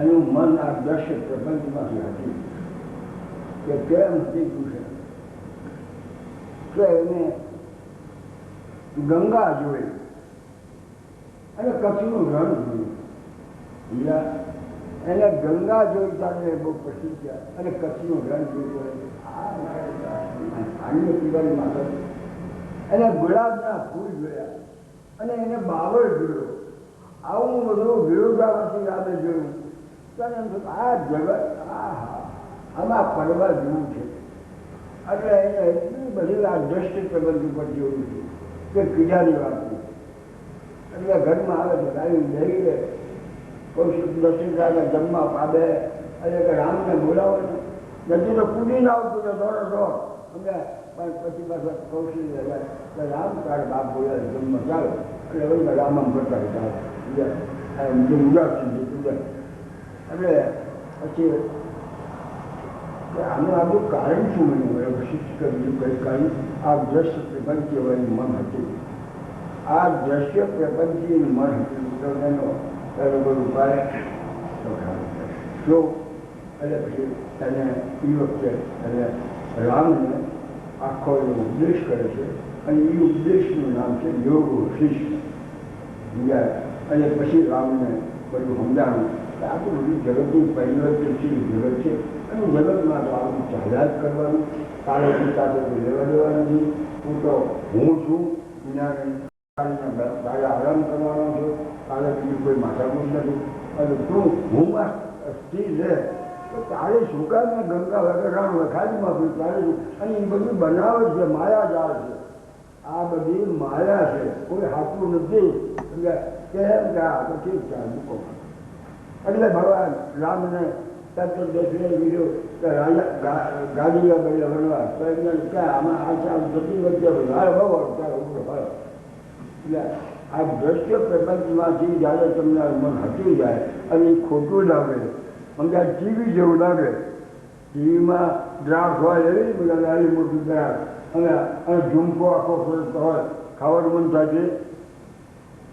એનું મન આ દ્રશ્ય પ્રપંચમાંથી હતું કે કેમ હતી પૂછે કે એને ગંગા જોઈ અને કચ્છનું રણ જોયું. એને ગંગા જોઈ ત્યારે બહુ પ્રસિદ્ધ થયા અને કચ્છનું રણ જોયું. આની પીવાની માતા એને ગુલાબના ફૂલ જોયા અને એને બાવળ જોયો. આવું બધું વિરોધાભાસી રામે જોયું ત્યારે એમ થયું આ જગત આમાં પડવા જેવું છે. એટલે એને એટલી બધી આ દ્રષ્ટિ પ્રબંધ ઉપર જોયું છે કે કીડાની વાત નહીં. એટલે ઘરમાં આવે છે ગાયું જઈ લે કૌશિક દર્શિકાને જમવા પાડે અને કે રામને બોલાવો નથી તો કૂદી ના આવતું તો દોડો દોડ અમે પણ પછી પાછા કૌશિક રામ તારે બાપ બોલાવે જમવા ચાલો એટલે હવે રામ આમ કરતા હતા ઉદાસ એટલે પછી આનું આપણું કારણ શું બન્યું વશિષ્ઠ કર્યું કઈ કારણ આ દ્રશ્ય પ્રપંચ કહેવાયનું મન હતું. આ દ્રશ્ય પ્રપંચી મન હતું તો એનો બરોબર ઉપાય જો એટલે પછી એને એ વખતે એને રામને આખો એનો ઉપદેશ કરે છે અને એ ઉપદેશનું નામ છે યોગ શિષ્ય. અને પછી રામને બધું સમજાણું આટલું બધું જગતનું પરિવર્તનશીલ જગત છે અને જગતમાં તો આવું ચાલ્યા જ કરવાનું. કાલે પિતા તો લેવા દેવા નથી. હું તો હું છું તારે આરામ કરવાનો છું. કાલે બીજું કોઈ માથાકૂટ નથી. અને તું હું સ્ત્રી છે તો તારે શું કામ ગંગા વગર રણ વખાડીમાં આપ્યું તારે અને એ બધું બનાવે છે માયાજાળ છે. આ બધી માયા છે કોઈ હાથું નથી. એટલે કેમ કે આ તો ઠીક છે મૂકો. એટલે ભગવાન રામને તત્વદર્શને કીધું કે ગાડીઓ બધા બનવા તો એમને ક્યાં આમાં આ ચાલ જતી વચ્ચે હાલ બહુ ત્યારે ઉભો ફરો. એટલે આ દ્રશ્ય પ્રપંચમાંથી જ્યારે તમને મન હટી જાય અને એ ખોટું લાગે સમજા ટીવી જેવું લાગે. ટીવીમાં ડ્રાફ્ટ હોય એવી બધા નાની મોટી ડ્રાફ્ટ અને ઝુમકો આખો હોય ખાવાનું મન થાય છે.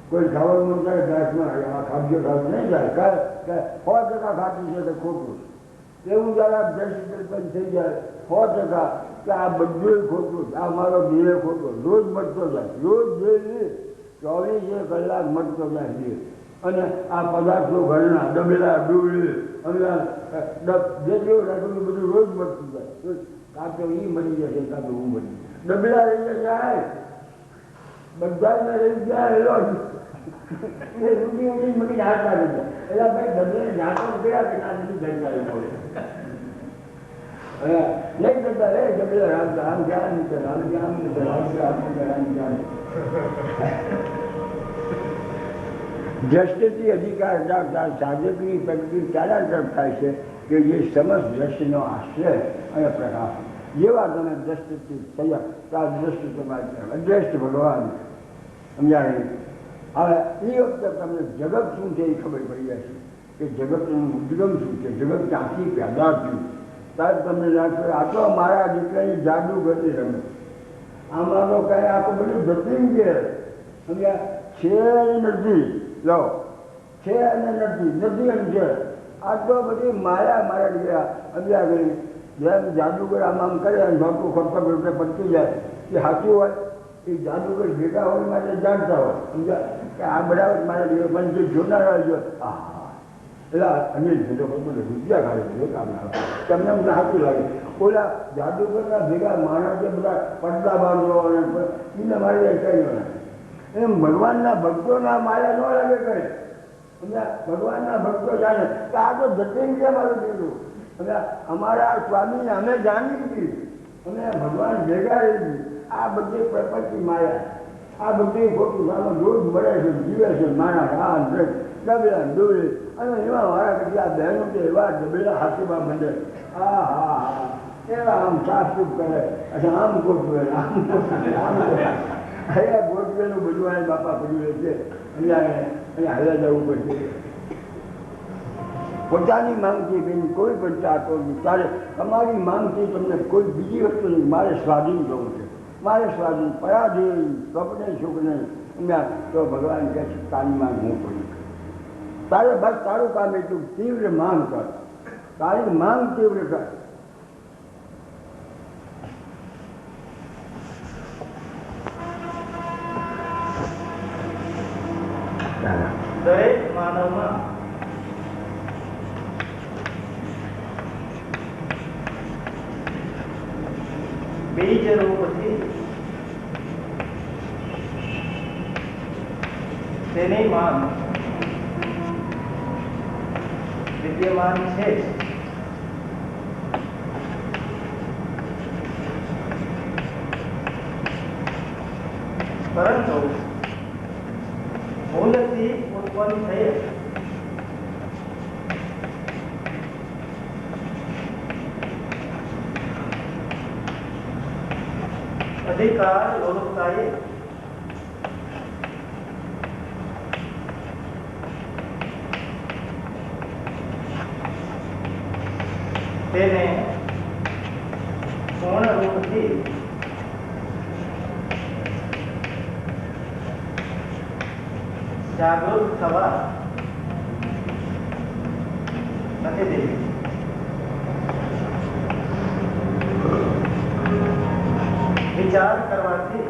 કોઈ ખાવાનું મન થાય ડ્રાફ્ટમાં ખાદ્ય ખાતું નહીં જાય કાંઈ 100% ખાતું છે તો ખોટું. એવું જ્યારે આ દ્રશ્ય પ્રપંચ થઈ જાય 100% કે આ બધું ખોટું આ મારો દેહ ખોટો રોજ મટતો જાય. રોજ ડેલી 24 કલાક મટતો જાય દેહ. અને આ પદાર્થો ઘરના ડબેલા ડુબળી અને જેટલું રાખેલું બધું રોજ મટતું જાય. કાં તો એ મળી જશે કાં તો હું મળી ડબેલા રહી જાય બધાને રહી જાય એલો રૂટી ઊંડી મળી હારતા રહી જાય. એટલે ભાઈ ડબલે જાતો ગયા કે ના નથી જઈ પડે નહીં કરતા રે ડબલે રામ રામ જ્ઞાન નીચે રામ જ્ઞાન નીચે રામ રામ જ્ઞાન. દ્રષ્ટિથી અધિકાર રાખતા સાધકની પ્રગતિ ક્યારે તરફ થાય છે કે જે સમસ્ત દ્રષ્ટિનો આશ્રય અને પ્રકાશ જેવા તમે દ્રષ્ટિથી થયા ત્યાં દ્રષ્ટિ તમારી અદ્રષ્ટ ભગવાન સમજાય. હવે એ વખતે તમને જગત શું છે એ ખબર પડી જાય છે કે જગતનું ઉદ્ગમ શું છે જગત ક્યાંથી પેદા થયું. ત્યારે તમને લાગશે આ તો મારા દીકરાની જાદુ ગતિ રમે આમાં તો કાંઈ આ તો બધું જતીન છે સમજ્યા છે નથી લો છે અને નથી એમ છે. આ તો બધી માયા મારા દીકરા સમજ્યા કરી જેમ જાદુગર આમ કરે અને ધોતું ખોટો રૂપે પડતી જાય એ સાચું હોય એ જાદુગર ભેગા હોય માટે જાણતા હોય સમજ્યા કે આ બરાબર મારા દીકરા પણ જે જોનારા જો હા એટલે અનિલ ભેગો બધું રૂપિયા કાઢે છે કામ તમને અમને સાચું લાગે. ઓલા જાદુગરના ભેગા માણસે બધા પડદા બાંધો અને એને મારી કઈ ન એમ ભગવાનના ભક્તોના માયા ન લાગે કરે. ભગવાનના ભક્તો જાણે કે આ તો જતીન છે મારું દીકરું. અમારા સ્વામીને અમે જાણી હતી અમે ભગવાન ભેગા રહી. આ બધી પ્રપંચી માયા આ બધી ખોટું સામે રોજ મળે છે જીવે છે માણસ આ ડબેલા ડોળે અને એમાં મારા પછી આ બહેનો તો એવા ડબેલા હાથીમાં મંડે હા હા હા એવા આમ સાફસૂફ કરે અચ્છા આમ ગોઠવે આમ અહીંયા ગોઠવેલું બધું આ બાપા પડ્યું છે અહીંયા હાલ્યા જવું પડશે. પોતાની માંગથી બેન કોઈ પણ ચાહતો નહીં. ત્યારે તમારી માંગથી તમને કોઈ બીજી વસ્તુ નહીં. મારે સ્વાધીન જવું છે મારે સ્વાધીન પરાધીન સ્વપ્ને સુખ નહીં તો ભગવાન કહે છે તારી માંગ હું પડી તારે બસ તારું કામ એટલું તીવ્ર માંગ કર, તારી માંગ તીવ્ર કર. દરેક માનવમાં બીજ રૂપથી તેની માંગ વિદ્યમાન છે. પરંતુ ભૂલથી ઉત્પન્ન થઈ અધિકાર લોલુપતાએ તેને પૂર્ણ રૂપથી જાગૃત થવા નથી દેવી. વિચાર કરવાથી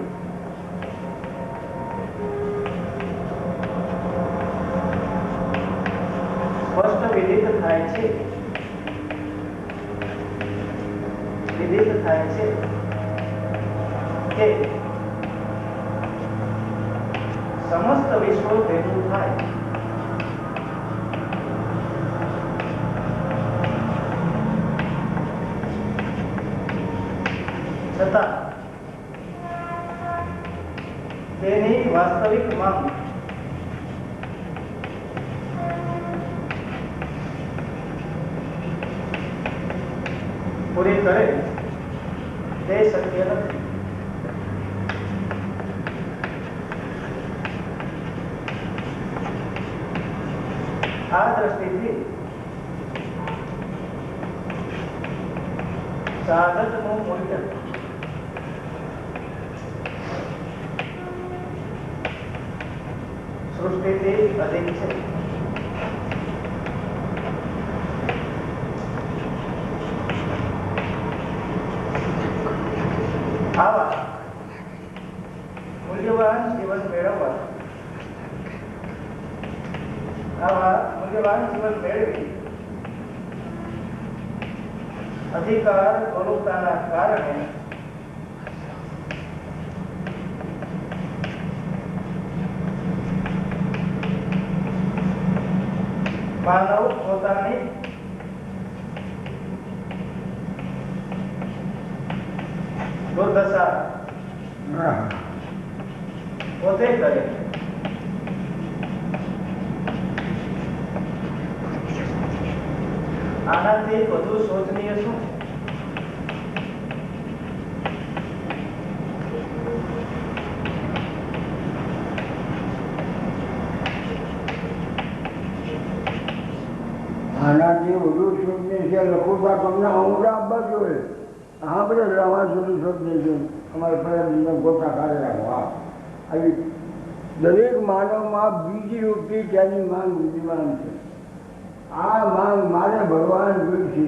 સ્પષ્ટ વિદિત થાય છે કે સમસ્ત વિશ્વ ભેગું થાય છતાં તેની વાસ્તવિક માંગ પૂરી કરે તે શક્ય નથી. આ દ્રષ્ટિથી સાધકનું મૂલ્ય સૃષ્ટિથી અધિક છે. આવા મૂલ્યવાન જીવન મેળવવા, મેળવી અધિકાર લોલુપતાના કારણે માનવ પોતાની દુર્દશા પોતે કરે. આનાથી વધુ શોચનીય શું? આનાથી વધુ શોધની છે લખુતા તમને ઊંઘ આપવા જોઈએ. હા બધા રવા સુધી શોધની છે અમારે પ્રયત્ન ગોતા કાઢી રાખવા. આવી દરેક માનવમાં બીજી રૂપથી તેની માંગ વિદ્યમાન છે. આ માંગ મારે ભગવાન જોઈ છે,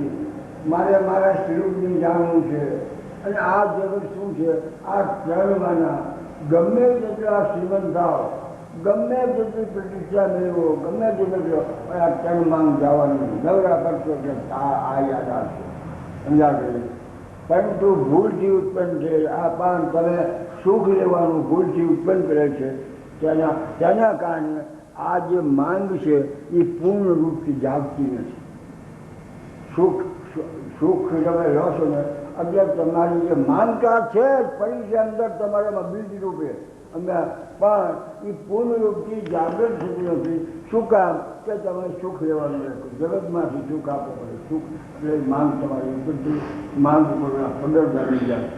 મારે મારા સ્વરૂપની જાણવું છે, અને આ જગત શું છે, આ ત્રણમાંના ગમે તેટલા શ્રીમંત થાવ, ગમે તેટલી પ્રતિષ્ઠા મેળવો, ગમે તેટલો આ ત્રણ માંગ જવાની નવરા કરશો કે આ યાદ આવશે, સમજાશે. પરંતુ ભૂલથી ઉત્પન્ન છે આ પાન, તમે સુખ લેવાનું ભૂલથી ઉત્પન્ન કરે છે. તેના કારણે આ જે માંગ છે એ પૂર્ણ રૂપથી જાગતી નથી. સુખ તમે લો છો ને અત્યારે તમારી જે માંગતા છે જ પડી છે અંદર તમારામાં બીજ રૂપે, પણ એ પૂર્ણ રૂપથી જાગૃત થતી નથી. શું કામ કે તમે સુખ લેવાનું રહેતું, જગતમાંથી સુખ આપવું પડે. સુખ એટલે માંગ તમારી બધી માંગ પગર બની જાય.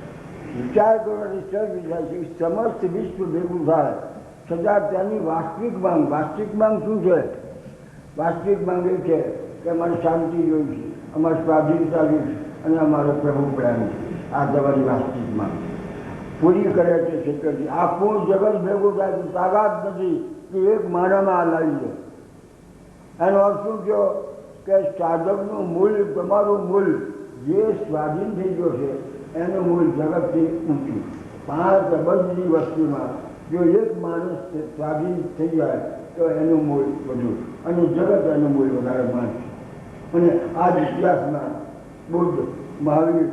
વિચાર કરવાથી સર્વ થાય છે, સમસ્ત વિશ્વ ભેગું થાય છતાં તેની વાસ્તવિક માંગ શું છે? વાસ્તવિક માંગ એ છે કે અમારે શાંતિ જોઈએ છે, અમારે સ્વાધીનતા જોઈએ છે, અને અમારે પ્રભુ પ્રેમ છે. આ તમારી વાસ્તવિક માંગ પૂરી કરે છે શક્તિ. આખું જગત ભેગું થાય તો તાકાત નથી કે એક મારામાં આ લાવી દે. એનો અર્થ શું થયો કે સાધકનું મૂલ્ય, તમારું મૂલ્ય જે સ્વાધીન થઈ ગયો છે એનું મૂલ્ય જગતથી ઊંચું. 5 અબજની વસ્તીમાં જો એક માણસ સ્વાધીન થઈ જાય તો એનું મૂલ્ય વધુ અને જગત એનું મૂલ્ય વધારે માનશે. અને આ જ ઇતિહાસમાં બુદ્ધ, મહાવીર,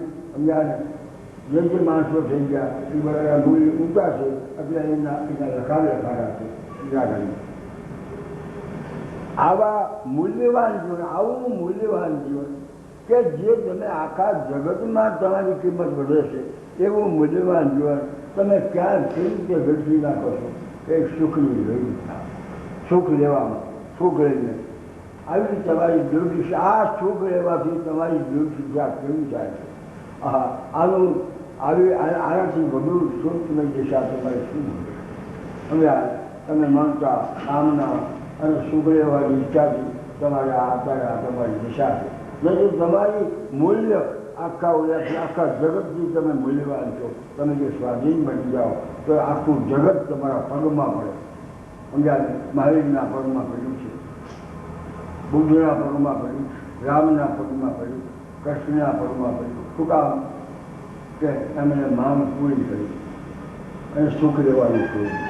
જે માણસો થઈ ગયા એ બધા મૂલ્ય ઊંચા છે એટલે એના લખાવ્યા છે. આવા મૂલ્યવાન જીવન, આવું મૂલ્યવાન જીવન કે જે તમે આખા જગતમાં તમારી કિંમત વધે છે એવું મૂલ્યવાન જીવન તમે ક્યાં કેવી રીતે વેઠવી નાખો છો? એ સુખની લઈ, સુખ લેવામાં, સુખ લઈને આવી તમારી ડ્યુટી, આ સુખ લેવાથી તમારી ડ્યુટી કેવી થાય છે? હા, આનાથી વધુ સુખમય દિશા તમારે શું? હવે તમે માનતા કામના અને સુખ લેવાની ઈચ્છાથી તમારે આ તમારી દિશા છે. નહીં તમારી મૂલ્ય આખા જગતથી તમે મૂલ્યવાન છો. તમે જો સ્વાધીન બની જાઓ તો આખું જગત તમારા પગમાં પડે. સમજાય? મહાવીરના પગમાં પડ્યું છે, બુદ્ધના પગમાં પડ્યું, રામના પગમાં પડ્યું, કૃષ્ણના પગમાં પડ્યું. શું કામ? કે એમણે માંગ પૂરી કરી અને સુખ લેવાનું છોડ્યું.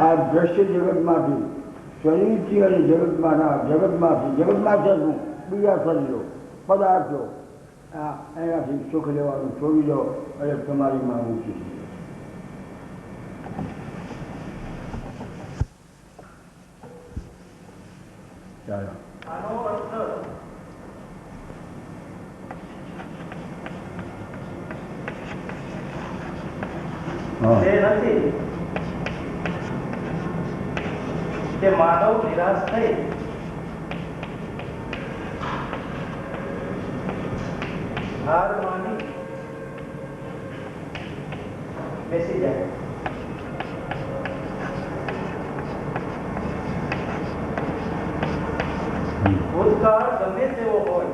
આ દ્રશ્ય જગતમાંથી, શરીરથી અને જગતમાંથી શું બીજા શરીરો, પદાર્થો, એનાથી સુખ લેવાનું છોડી દો અને તમારી માંગ ઊંચી થઈ જાય. ચાલો, આનો અર્થ તે નથી કે માનવ નિરાશ થઈ હાર માની બેસી જાય. ભૂતકાળ ગમે તેવો હોય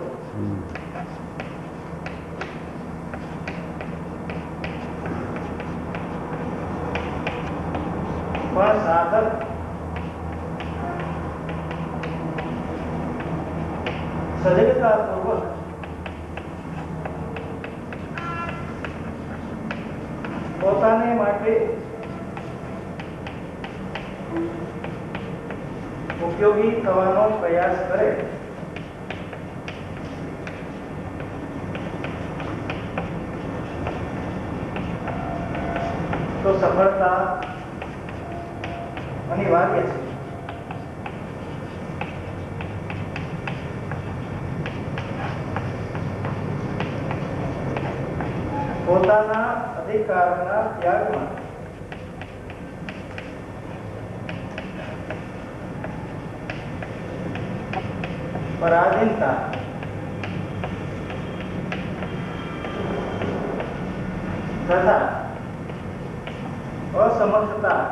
પણ સાધક સજગતાપૂર્વક પોતાને માટે ઉપયોગી થવાનો પ્રયાસ કરે તો સફળતા અનિવાર્ય છે. પોતાના અધિકારના ત્યાગમાં પરાધીનતા તથા અસમર્થતા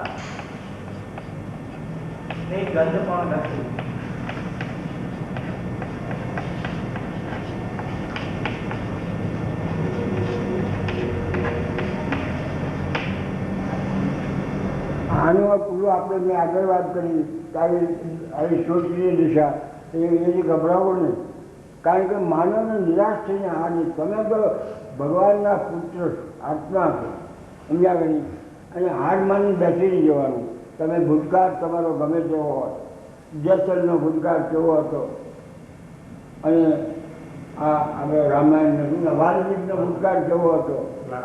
ની ગંધ પણ નથી. આનો પૂરો આપણે મેં આગળ વાત કરી આવી સોચની દિશા એથી ગભરાવો નહીં. કારણ કે માનવને નિરાશ થઈને હાની, તમે તો ભગવાનના પુત્ર આત્મા છો, સમજ્યા ગણી, અને હાર માની બેસી નહીં જવાનું. તમે ભૂતકાળ તમારો ગમે તેવો હોય, જેસલનો ભૂતકાળ કેવો હતો, અને આ આપણે રામાયણ નથી, વાલ્મીકનો ભૂતકાળ કેવો હતો,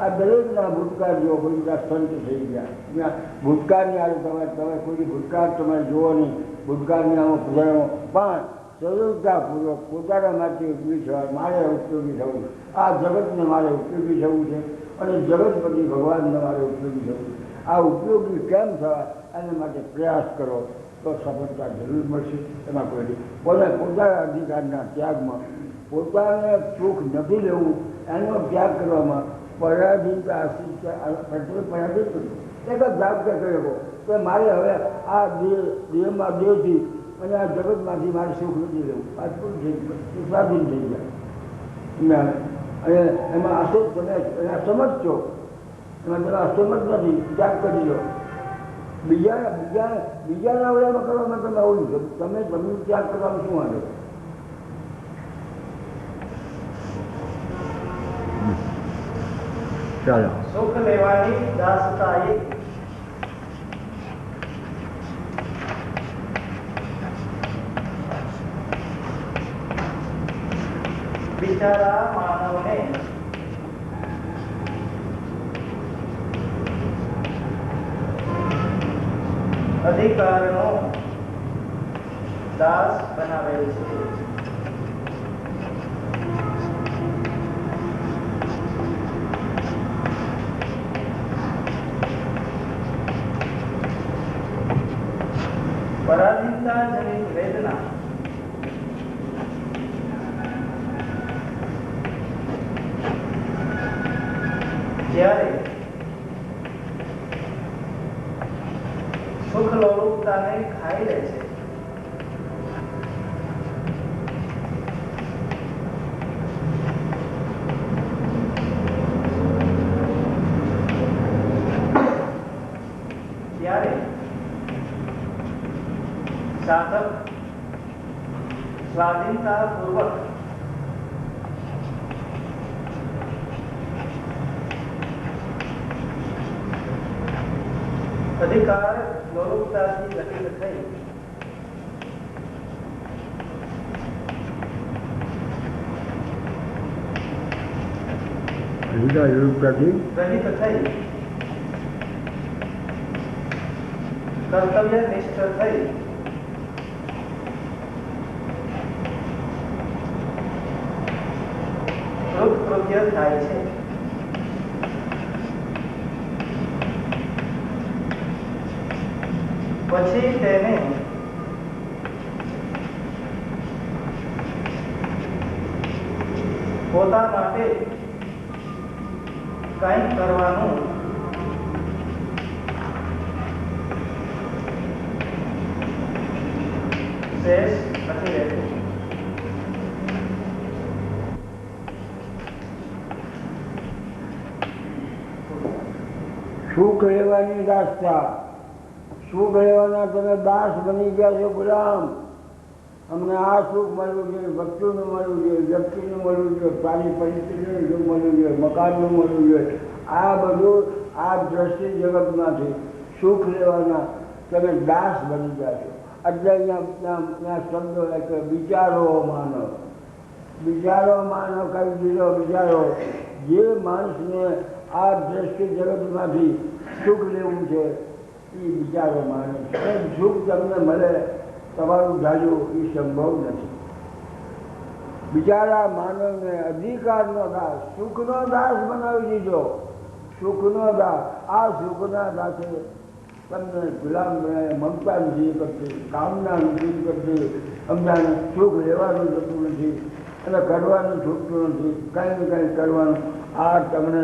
આ દરેકના ભૂતકાળ જેવો ભૂતકાળ સંત થઈ ગયા. ભૂતકાળની આજે તમે કોઈ ભૂતકાળ તમે જુઓ નહીં, ભૂતકાળની આમાં પૂજાનો પણ સજગતાપૂર્વક પોતાના માટે ઉપયોગી થવા, મારે ઉપયોગી થવું, આ જગતને મારે ઉપયોગી થવું છે અને જગત પછી ભગવાનને મારે ઉપયોગી થવું છે. આ ઉપયોગી કેમ થવા એના માટે પ્રયાસ કરો તો સફળતા જરૂર મળશે. એમાં કોઈ પોતાના અધિકારના ત્યાગમાં, પોતાને સુખ નથી લેવું એનો ત્યાગ કરવામાં પરાધીનતા પરાધીન એક જ જાગ કર્યો કે મારે હવે આ દેહમાં દેહથી અને આ જગતમાંથી મારે સુખ નથી લેવું, આ પૂરું થઈ ગયું, સ્વાધીન થઈ ગયા. અને એમાં આશો તમે એના સમજ છો, એમાં તમે અસમજ નથી, ત્યાગ કરી લો. બીજા બીજાના વડામાં કરવામાં તમે આવું તમે જમીન ત્યાગ કરવામાં શું વાંધો? ચાલો. સુખ લેવાની દાસતા એક, બિચારા માનવને અધિકારનો દાસ બનાવેલ છે. પરાધીનતા જનિત વેદના જ્યારે સુખ લોલુપતાને ખાઈ લે છે, ત્યારે સાધક સ્વાધીનતા પૂર્વક અધિકાર લોલુપતાથી રહિત થઈ કર્તવ્ય નિષ્ઠ થઈ કૃતકૃત્ય થાય છે. પછી તેને પોતા માટે કંઈક કરવાનું શેષ નથી રહેતું. સુખ લેવાની દાસતા, સુખ લેવાના તમે દાસ બની ગયા છો. ગુલામ, અમને આ સુખ મળવું જોઈએ, વસ્તુનું મળવું જોઈએ, વ્યક્તિનું મળવું જોઈએ, પ્રાણી પરિસ્થિતિનું મળવું જોઈએ, મકાનનું મળવું જોઈએ. આ બધું આ દ્રષ્ટિ જગતમાંથી સુખ લેવાના તમે દાસ બની ગયા છો. એટલે અહીંયા શબ્દો એટલે વિચારો માનો, વિચારો માનો કહી દીધો. વિચારો જે માણસને આ દ્રષ્ટિ જગતમાંથી સુખ લેવું છે એ વિચારો માને. સુખ તમને મળે તમારું જાજુ એ સંભવ નથી. બિચારા માનવને અધિકારનો દાસ, સુખનો દાસ બનાવી દીધો. સુખનો દાસ, આ સુખના દાસે તમને ગુલામ બનાવે. મમતા નથી કરતી, કામના નથી કરતી, અમને સુખ લેવાનું થતું નથી અને કરવાનું છૂટતું નથી. કંઈ ને કંઈ કરવાનું. આ તમને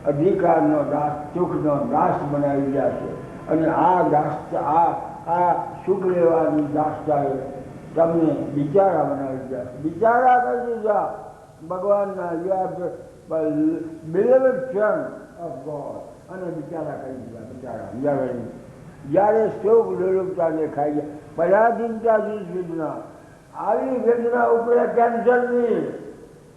અધિકારનો દાસ, સુખનો દાસ બનાવી રહ્યા છે. અને આ દાસ આ સુખ લેવાની દાસતાએ તમને બિચારા બનાવી દીધા. બિચારા કરી દીધા ભગવાનના. બિલેવડ સન ઓફ ગોડ. અને બિચારા કરી દીધા. બિચારા જ્યારે સુખ લોલુપતાને ખાઈ ગયા. પરાધીનતાથી વેદના, આવી વેદના ઉપરે કેન્સરની.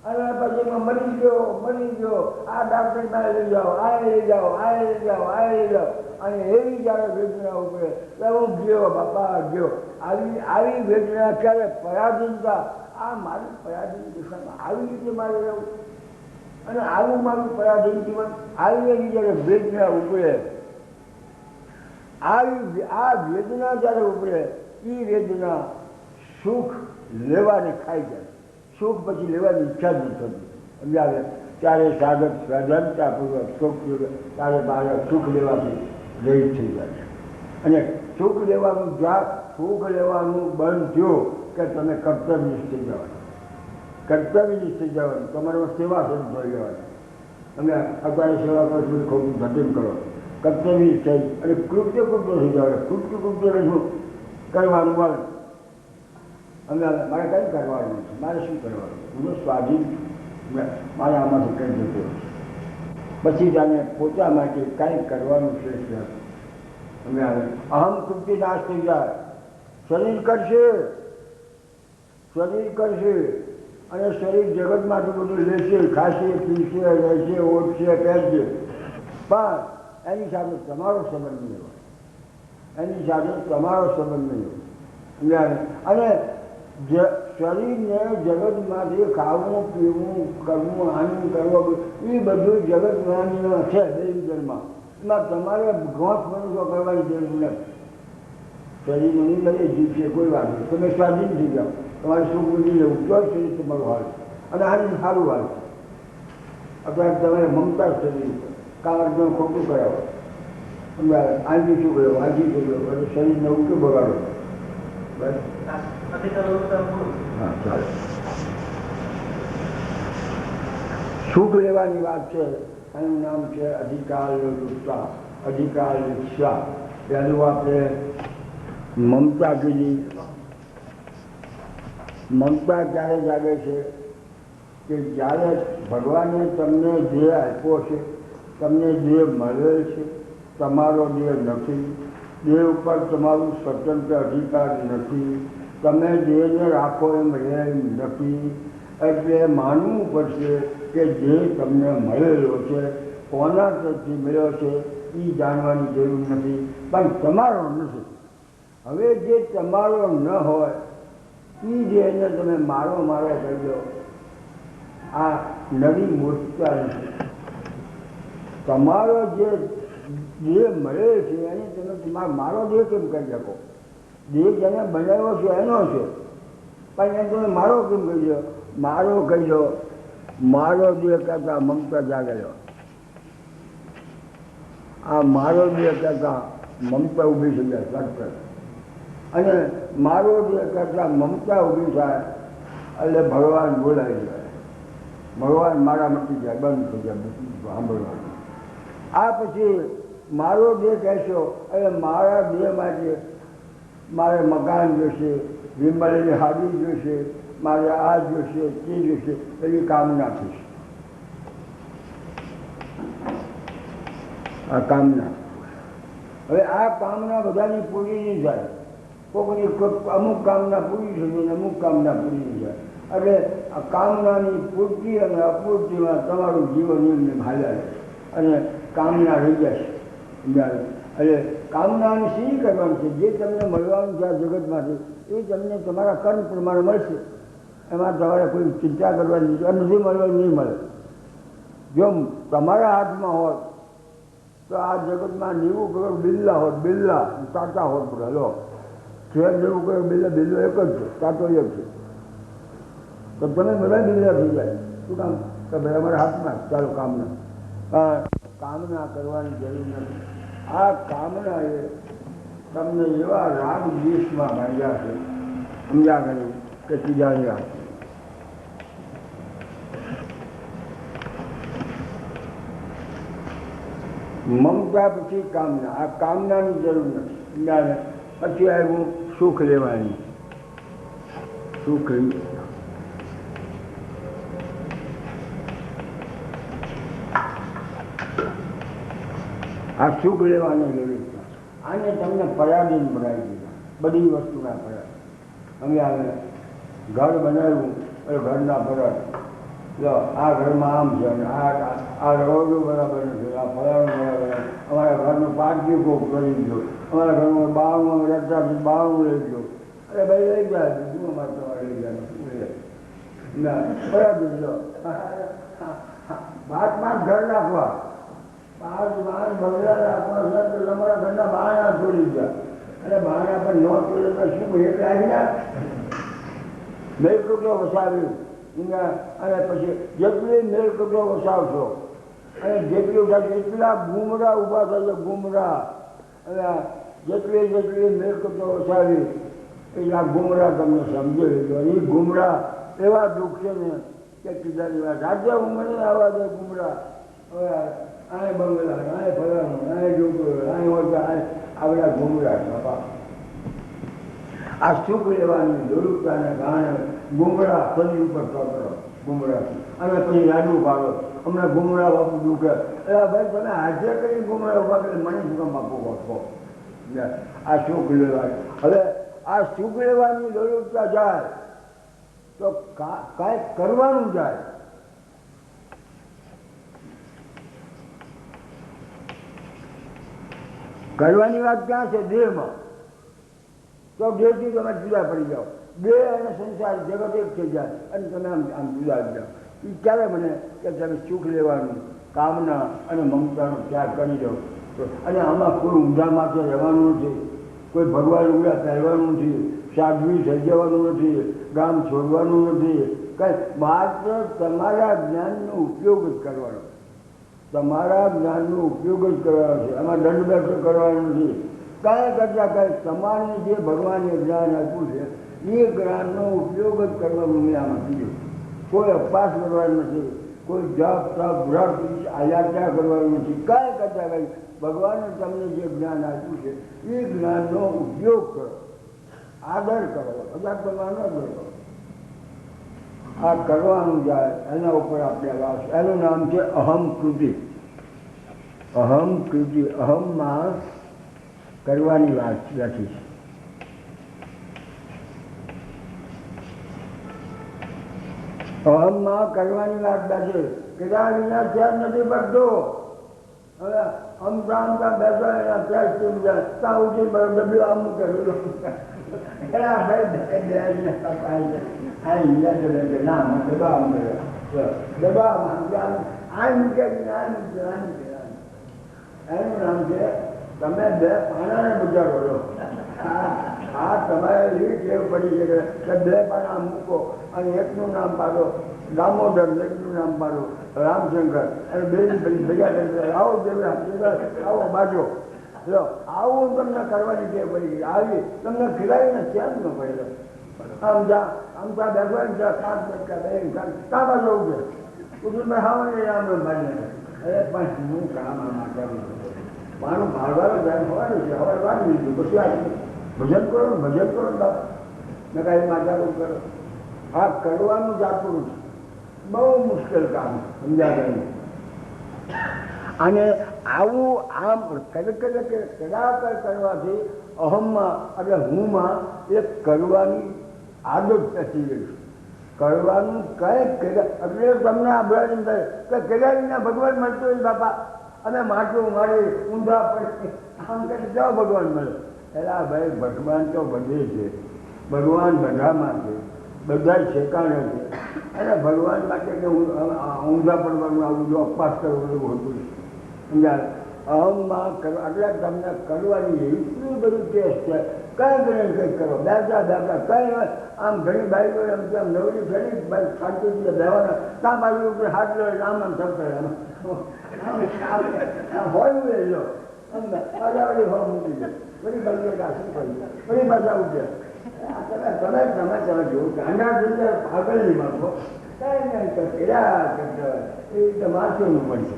અને પછી મરી ગયો, આ ડાક્ટર પાસે લઈ જાઓ, આ લઈ જાઓ, આ લઈ જાઓ, આ લઈ જાઓ. અને એવી જ્યારે વેદના ઉપરે હું ગયો, બાપા ગયો. આવી વેદના ક્યારે? પરાધીનતા. આ મારી પરાધીન દિશામાં આવી રીતે મારે રહેવું અને આવું મારું પરાધીન જીવન. આવી એવી જ્યારે વેદના ઉપરે, આ વેદના જ્યારે ઉપરે, એ વેદના સુખ લેવાને ખાઈ જાય. સુખ પછી લેવાની ઈચ્છા જ નથી થતી. સમજાવે ત્યારે સાધક સ્વજનતાપૂર્વક સુખ ત્યારે બહાર સુખ લેવાથી રહિત થઈ જાય છે. અને સુખ લેવાનું બંધ થયું કે તમે કર્તવ્યનિષ્ઠ થઈ જવાનું. કર્તવ્યનિષ્ઠ થઈ જવાનું. તમારામાં સેવા શરૂ થઈ જવાની. તમે અત્યારે સેવા કરો છો, ખોટું જતન કરો. કર્તવ્યનિષ્ઠ થઈ અને કૃત્ય થઈ જવાનું. કૃત્ય શું કરવાનું આવે? મારે કંઈ કરવાનું નથી. મારે શું કરવાનું? હું સ્વાધીન, મારે આમાંથી કંઈ જતો પછી જાણે પોતા માટે કાંઈ કરવાનું શ્રેષ્ઠ. અહમ તૃપ્તિ નાશ થઈ જાય. શરીર કરશે અને શરીર જગતમાંથી બધું લેશે, ખાશે, પીશે, રહેશે, ઓઢશે, પહેરશે, પણ એની સાથે તમારો સંબંધ નહીં હોય. અને શરીરને જગતમાંથી ખાવું, પીવું, કરવું, આનંદ કરવો, એ બધું જગતમાં છે દેવીજનમાં. એમાં તમારે ઘોંસ મનુષ્ય કરવાની જરૂર નથી. શરીરનું નહીં લઈએ જીવશે, કોઈ વાત નહીં. તમે સ્વાધીન થઈ જાઓ, તમારે સુખ બુદ્ધિ લેવું, તો શરીર તમારું હાલ અને આનંદ સારું હાલ. અત્યારે તમે મમતા શરીર કામ ખોટું કરાવો, આજી શું કર્યો, આજી શું કર્યો, પછી શરીરને ઉઠું બગાડો. બસ હા, ચાલો. સુખ લેવાની વાત છે. એનું નામ છે અધિકાર ઉત્સાહ, અધિકાર ઉત્સાહ. પહેલું આપણે મમતા કીધી. મમતા ક્યારે જાગે છે કે જ્યારે ભગવાને તમને જે આપ્યો છે, તમને જે મળેલ છે, તમારો દેહ નથી, દેહ ઉપર તમારું સ્વતંત્ર અધિકાર નથી, તમે દેહને રાખો એમ રહે નથી. એટલે માનવું પડશે કે જે તમને મળેલો છે, કોના તરફથી મળ્યો છે એ જાણવાની જરૂર નથી, પણ તમારો નથી. હવે જે તમારો ન હોય એ દેહને તમે મારો કરી દો, આ નવી મૂર્ખતા નથી. તમારો જે મળે છે એને તમે મારો દેહ કેમ કરી શકો? દેહ જેને બનાવ્યો છે એનો છે, પણ એને તમે મારો કેમ કહી દો? મારો કહી દો. મારો દેહ કરતા મમતા જાગેલો. આ મારો દેહ કરતા મમતા ઊભી થઈ જાય સટકટ, અને મારો દેહ કરતા મમતા ઊભી થાય એટલે ભગવાન બોલાવી જાય. ભગવાન મારા મટી જાય, બંધ થઈ જાય સાંભળવાનું. આ પછી મારો દેહ કહેશો એટલે મારા દેહ માટે મારે મકાન જોશે, વિમલેની હાડી જોશે, મારે આ જોશે, તે જોશે, એવી કામના થશે. આ કામના. હવે આ કામના બધાની પૂરી નહીં થાય. કોઈકની અમુક કામના પૂરી થઈ જાય, અમુક કામના પૂરી નહીં થાય. એટલે આ કામનાની પૂર્તિ અને અપૂર્તિમાં તમારું જીવન એમને હાલ્યા અને કામના રહી જશે. એટલે કામનાની શી કરવાની છે? જે તમને મળવાનું છે આ જગતમાંથી એ તમને તમારા કર્મ પ્રમાણે મળશે. એમાં તમારે કોઈ ચિંતા કરવાની નથી. મળવાનું નહીં મળે. જો તમારા હાથમાં હોત તો આ જગતમાં 90 કરોડ બિલ્લા હોત, બિલ્લા તાતા હોત બધા. લો 90 કરોડ બિલ્લો એક જ છે, તાતો એક છે. તો તમે બધા બિલ્લા થઈ જાય. શું કામ? કે ભાઈ અમારા હાથમાં ચાલો કામના કરવાની જરૂર નથી. આ કામના એ તમને એવા રાગ દ્વેષમાં ભાગ્યા છે, સમજ્યા કર્યું કે ત્રીજાની વાત. મમતા પછી કામના. આ કામનાની જરૂર નથી. પછી આવ્યું સુખ લેવાની. સુખ આ સુખ લેવાની જરૂર છે. આને તમને પરાધીન બનાવી દીધા, બધી વસ્તુના પરાધ. અમે આવે ઘર બનાવ્યું એટલે ઘરના પરાધ. જો આ ઘરમાં આમ છે, અને આ રવડું બરાબર નથી, આ ફલાણું બરાબર નથી. અમારા ઘરનું પાટકી કોક કરી ગયો, અમારા ઘરમાં બાવણું રસ્તાથી બાવણું લઈ ગયો. અરે ભાઈ લઈ જાય, શું અમારે તમારે લઈ જાય? પરાધીન જો બાદ ઘર નાખવા, બહાર બગડા રાખવા તો તમારા ઘરના બહારના છોડી ગયા. અને બહારના પર ન છોડે તો શું એક લાગ્યા મેલ કપડો વસાવ્યું. અને પછી જેટલી મેલ કપડો વસાવશો અને જેટલું એટલા ગુમરા ઊભા થશે, ગુમરા. અને જેટલી મેલ કપડો વસાવી એટલા ગુમરા તમને સમજી લીધો. એ ગુમરા એવા દુઃખ છે ને કે કીધાની વાત રાજ્ય ઊંઘને આવા દે ગુમરા. હવે આને બંગલા, આને ફલાણું, આને જોગું, આને ઓછા, આ બધા ગુમરા બાપા. આ સુખ લેવાની જરૂરતાને કારણે ગુમરા શરીર ઉપર કરો, ગુમરા. અને પછી લાડુ પાડો, અમને ગુમરા બાપુ દુખે. એટલે ભાઈ તમે હાજર કરી ગુમરા ઉભા કરી મને શું કામ આપો કહો? આ સુખ લેવાની. હવે આ સુખ લેવાની દોડતા જાય તો કાંઈક કરવાનું જાય. કરવાની વાત ક્યાં છે? દેહમાં. તો દેહથી તમે જુદા પડી જાઓ. દેહ અને સંસાર જગત એક થઈ જાય અને તમે આમ જુદા જ જાઓ. એ ક્યારે બને કે તમે સુખ લેવાનું, કામના અને મમતાનો ત્યાગ કરી દો. અને આમાં કોઈ ઊંધા માથે રહેવાનું નથી, કોઈ ભગવાન ઊંધા પહેરવાનું નથી, સાધ્વી થઈ જવાનું નથી, ગામ છોડવાનું નથી. કંઈ માત્ર તમારા જ્ઞાનનો ઉપયોગ જ કરવાનો. તમારા જ્ઞાનનો ઉપયોગ જ કરવાનો છે. એમાં દંડ બેઠો કરવાનો નથી. કાંઈ કરતા કાંઈ તમારે જે ભગવાને જ્ઞાન આપ્યું છે એ જ્ઞાનનો ઉપયોગ જ કરવાનું. મેં આમાં કીધું કોઈ અપવાસ કરવાનો નથી, કોઈ જપ તપ વ્રત આયાત્રા કરવાનું નથી. કાંઈ કરતા કાંઈ ભગવાને તમને જે જ્ઞાન આપ્યું છે એ જ્ઞાનનો ઉપયોગ કરો, આદર કરો, બધા કરવાનો જ કરો. આ કરવાનું જાય એના ઉપર આપણે વાત. એનું નામ છે અહમ કૃતિ. અહમ કૃતિ. અહમમાં કરવાની વાત લખી છે. અહમમાં કરવાની વાત લખી. કદાચ વિના ત્યાર નથી પડતો. હવે અમતા બેસા એના ત્યાર ચૂક જાય ત્યાં ઉઠી ડબલું આમ કરેલું એના ભાઈ ના દબાવ દબાવ આ મૂકે એનું નામ છે તમે બે પાનાને બજારો લો. આ તમારે એવી ટેવ પડી છે કે બે પાના મૂકો અને એકનું નામ પાડો દામોદર, એકનું નામ પાડો રામશંકર, અને બે ભેગા આવો આવો બાજુ લો. આવું તમને કરવાની ટેવ પડી ગઈ. આવી તમને ખીલાવીને ચેન ન પડે. આમ બેસવા સાત બચકા બે કાં બાજુ ઉઠે ઉઠી મેં હાવાની આમ મારી અરે પણ હું કામ આમાં કરું મારું ભાડવાનું ધ્યાન હોવાનું છે. હવે વાંચી લીધું પછી આ ભજન કરો ભજન કરો મેં કાંઈ માતા કરો. આ કરવાનું જાતું છે બહુ મુશ્કેલ કામ સમજાય. અને આવું આમ કદાચ કરવાથી અહમમાં એટલે હુંમાં એક કરવાની આદત બેસી ગઈ. કરવાનું કંઈક એટલે તમને આ બોલાવી થાય કે કેદારીના ભગવાન મળતો હોય બાપા અને માટલું મારી ઊંધા પડે આમ કરી જાઓ ભગવાન મળે. એલા ભાઈ ભગવાન તો બધે છે, ભગવાન બધામાં છે, બધા ઠેકાણે છે. અને ભગવાન માટે કે ઊંધા પડવાનું આવું જો અપવાસ કરવાનું હોતું સમજાય. અહમમાં કરવા એટલે તમને કરવાની એટલું બધું ટેસ્ટ છે. કંઈ કરીને કંઈક કરો બેસા કંઈ આમ ઘણી બાઈકો એમ કે આમ નવરી ફરી શાંતિ બેવાના ત્યાં બાજુ ઉપર હાથ લો આમ આમ થશે હોય લો અજાવડી હોય મૂકી દે બધી બાજુ શું કર્યું બધી પાછા ઉઠે. તમે જોવું ગાંડા અંદર આગળ નહીં માગો કાંઈ કરતા એ તો માણસોનું મળશે.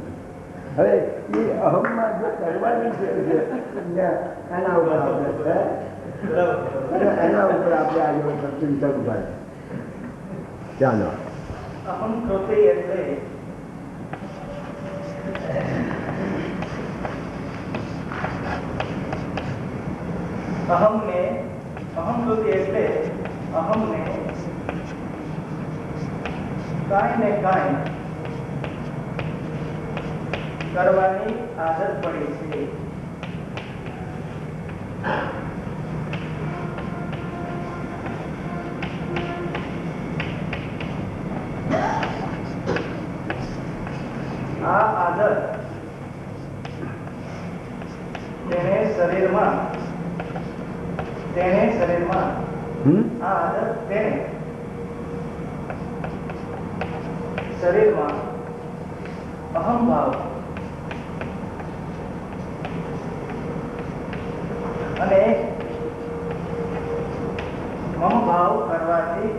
હવે એ અહમમાં જે કરવાની છે એના ઉપર આપણે આજે ચિંતન થાય. ચાલો અહમ કૃતિ એટલે અહમ કૃતિ એટલે અહમને કાંઈ ને કાંઈ કરવાની આદત પડી છે. આ આદત તેને શરીરમાં આ આદત તેને શરીરમાં અહમ ભાવ અને મમ ભાવ કરવાથી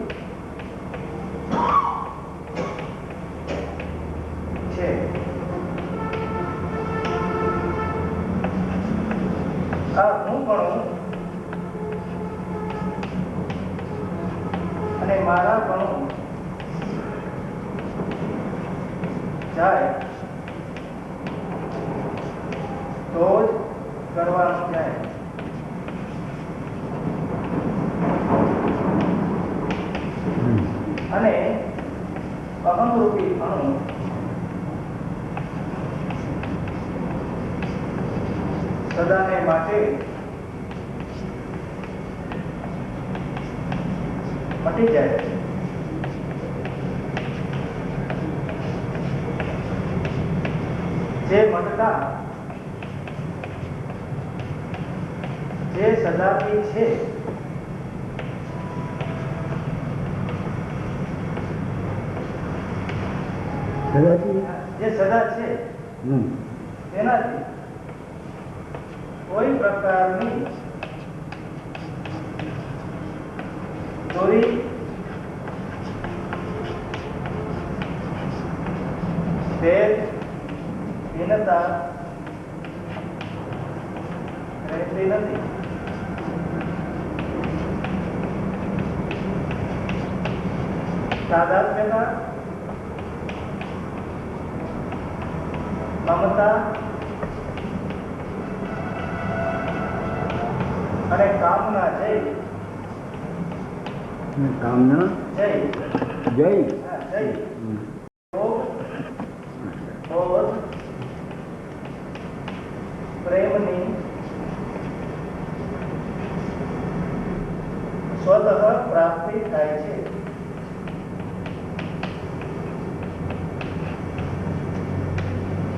છે. આ હું પણ અને મારા પણ જાય તો જ કરવાનું જાય. અને અહમરૂપી અણુ સદાને માટે મટી જાય. જે મટતા જે સદાથી છે જે સદા છે તેનાથી કોઈ પ્રકારની ચોરી ભેદ ભિન્નતા રહેતી નથી. તાદાત્મ્યતા મમતા અને કામના જય કામના જય જય જય ક્રોધ પ્રેમની સ્વતઃ પ્રાપ્તિ થાય છે.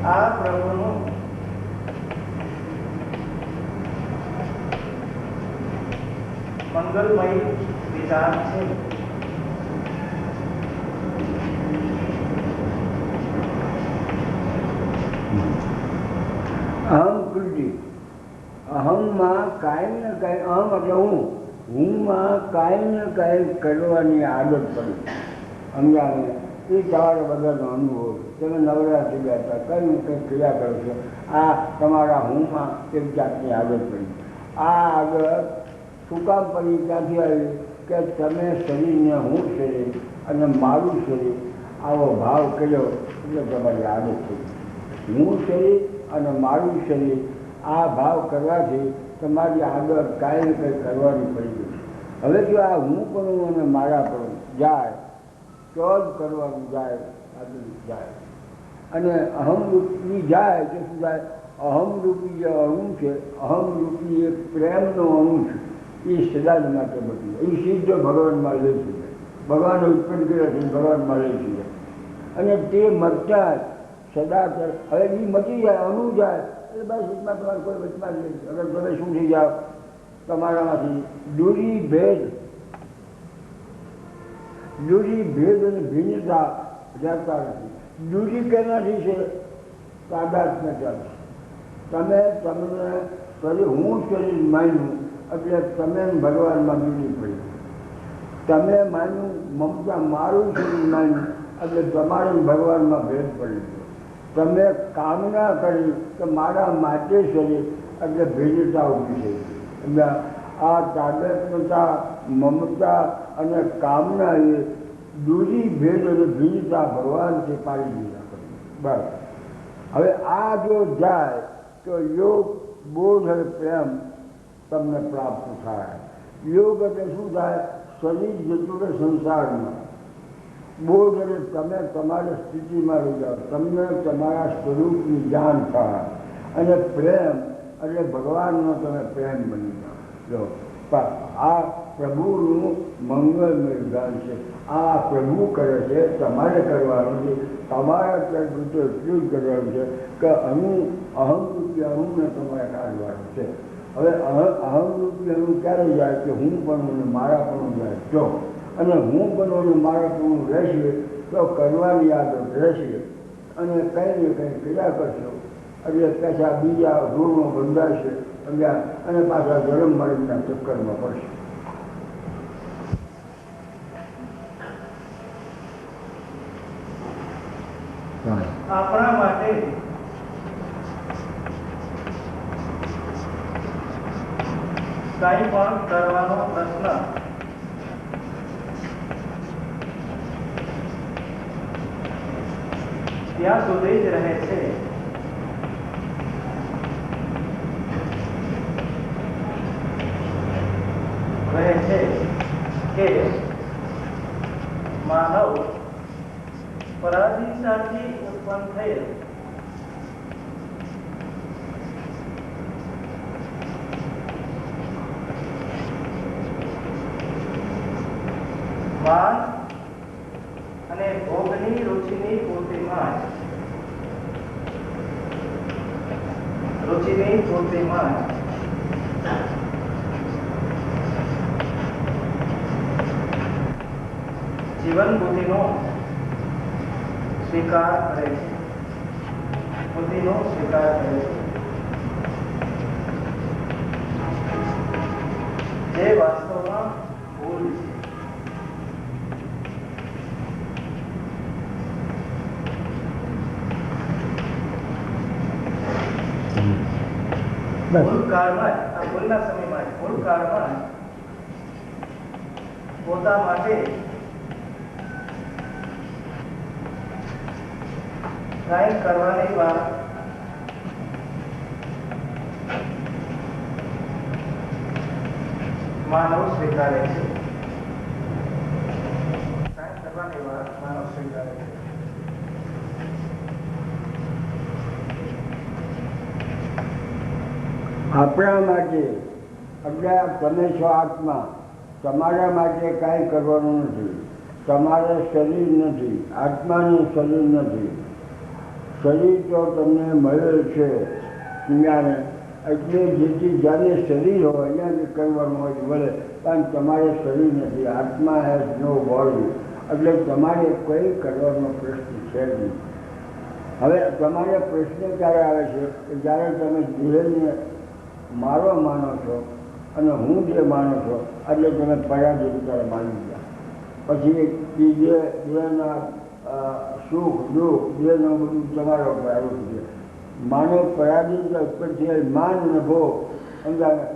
આ પ્રભુનું મંગલમય વિધાન છે. અહમ કૃતિ અહમમાં કાંઈ ને કાંઈ અહમ એટલે હુંમાં કાંઈ ને કાંઈ કરવાની આદત પડી સમજાવે એ તમારા બધાનો અનુભવ છે. તમે નવરાત્રિ બેઠા કંઈ ને કંઈ ક્રિયા કરો છો. આ તમારા હુંમાં એક જાતની આદત પડી. આ આગળ શું કામ પડી ક્યાંથી આવી કે તમે શરીરને હું શરીર અને મારું શરીર આવો ભાવ કર્યો એટલે તમારી આદત થઈ. હું શરીર અને મારું શરીર આ ભાવ કરવાથી તમારી આગળ કાંઈ ને કંઈ કરવાની પડી ગઈ. હવે જો આ હું પણ અને મારા પણ જાય તો જ કરવાનું જાય આગળ જાય. અને અહમરૂપી જાય તો શું જાય? અહમરૂપી જે અણુ છે અહમરૂપી એ પ્રેમનો અણુ છે એ સદા જ માટે બની જાય. એ સીધો ભગવાનમાં લે છે. ભગવાન ઉત્પન્ન કર્યા છે ભગવાનમાં લે છે. અને તે મટતા સદા હવે એ મટી જાય અણુ જાય એટલે બસ એટલા તમારે કોઈ વચમાં જ નહીં. અગર તમે શું થઈ જાઓ તમારામાંથી દૂરી ભેદ અને ભિન્નતા જતા નથી. દૂરી કેનાથી છે? તાદાત્મ્યતાથી. તમે તમને કરી હું શરીર માન્યું એટલે તમે ભગવાનમાં દૂરી પડી. તમે માન્યું મમતા મારું શરીર માન્યું એટલે તમારે ભગવાનમાં ભેદ પડી ગયો. તમે કામના કરી કે મારા માટે શરીર એટલે ભેદતા ઊભી થઈ. એટલે આ તાદાત્મ્યતા મમતા અને કામના એ દૂરી ભેદ અને ભિન્નતા ભગવાનથી પાડી દીધા કરી. બસ હવે આ જો જાય તો યોગ બોધ અને પ્રેમ તમને પ્રાપ્ત થાય. યોગ એટલે શું થાય? શરીર જતું રહે સંસારમાં. બોધ અને તમે તમારી સ્થિતિમાં રહી જાઓ. તમને તમારા સ્વરૂપની જાણ થાય. અને પ્રેમ એટલે ભગવાનનો તમે પ્રેમ બની જાઓ. જો આ પ્રભુનું મંગળમય વિધાન છે. આ પ્રભુ કરે છે, તમારે કરવાનું છે. તમારા એટલું જ કરવાનું છે કે અહમરૂપી અણુને તમારે કાઢવાનું છે. હવે અહમરૂપી અણુ ક્યારે જાય કે હું પણ મારા પણ જાય જો. અને હું પણ મારા પણ રહેશે તો કરવાની આદત રહેશે. અને કંઈ ને કંઈ ક્રિયા કરશો એટલે પાછા બીજા ધૂળમાં બંધાશે અને પાછા ગરમ મરણના ચક્કરમાં પડશે. આપણા માટે કંઈ પણ કરવાનો પ્રશ્ન ત્યાં સુધી જ રહે છે કે માનવ ભાવ પરાધીનતાથી ઉત્પન્ન થયેલ માન અને ભોગની રુચિની પૂર્તિમાં જીવન બુદ્ધિનો સ્વીકાર કરે છે, જે વાસ્તવમાં ભૂલ છે. ભૂલના સમયમાં ભૂલકાળમાં પોતા માટે કંઈક કરવાની વાત માનવ સ્વીકારે છે. આપણા માટે એટલે તમે છો આત્મા, તમારા માટે કાંઈ કરવાનું નથી. તમારે શરીર નથી, આત્માનું શરીર નથી. શરીર તો તમને મળેલ છે જ્ઞાને, એટલે જેથી જ્યારે શરીર હોય અહીંયાથી કરવાનું હોય મળે, પણ તમારે શરીર નથી. આત્મા હેઝ નો બોડી, એટલે તમારે કંઈ કરવાનો પ્રશ્ન છે નહીં. હવે તમારે પ્રશ્ન ક્યારે આવે છે કે જ્યારે તમે દેહને મારો માનો છો અને હું જે માનો છો એટલે તમે પરાધીનતા માની ગયા. પછી દેહના સુખ દુઃખ દેહનું બધું તમારો પર આવ્યું છે. માનો પરાધીનતા ઉત્પન્ન થયેલ માન અને ભોગ,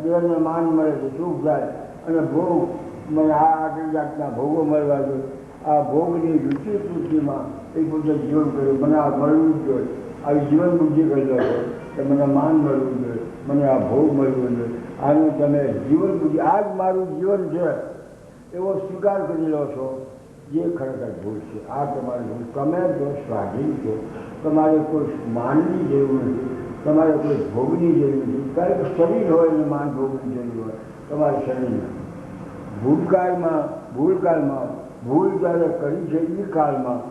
દેહને માન મળે છે, સુખ થાય, અને ભોગ મને આટલી જાતના ભોગો મળવા જોઈએ. આ ભોગની રુચિ પૂર્તિમાં એ પોતે જીવન કર્યું, મને આ મળવું જ જોઈએ. આવી જીવન બુદ્ધિ કરી લો છો કે મને માન મળવું જોઈએ, મને આ ભોગ મળવું જોઈએ. આનું તમે જીવન બુદ્ધિ, આ જ મારું જીવન છે એવો સ્વીકાર કરી લો છો, જે ખરેખર ભૂલ છે. આ તમારી ભૂલ. તમે જો સ્વાધીન છો, તમારે કોઈ માનની જરૂર નથી, તમારે કોઈ ભોગની જરૂર નથી. કારણ કે શરીર હોય અને માન ભોગની જરૂર હોય, તમારે શરીર નથી. ભૂતકાળમાં ભૂલ જ્યારે કરી છે એ કાળમાં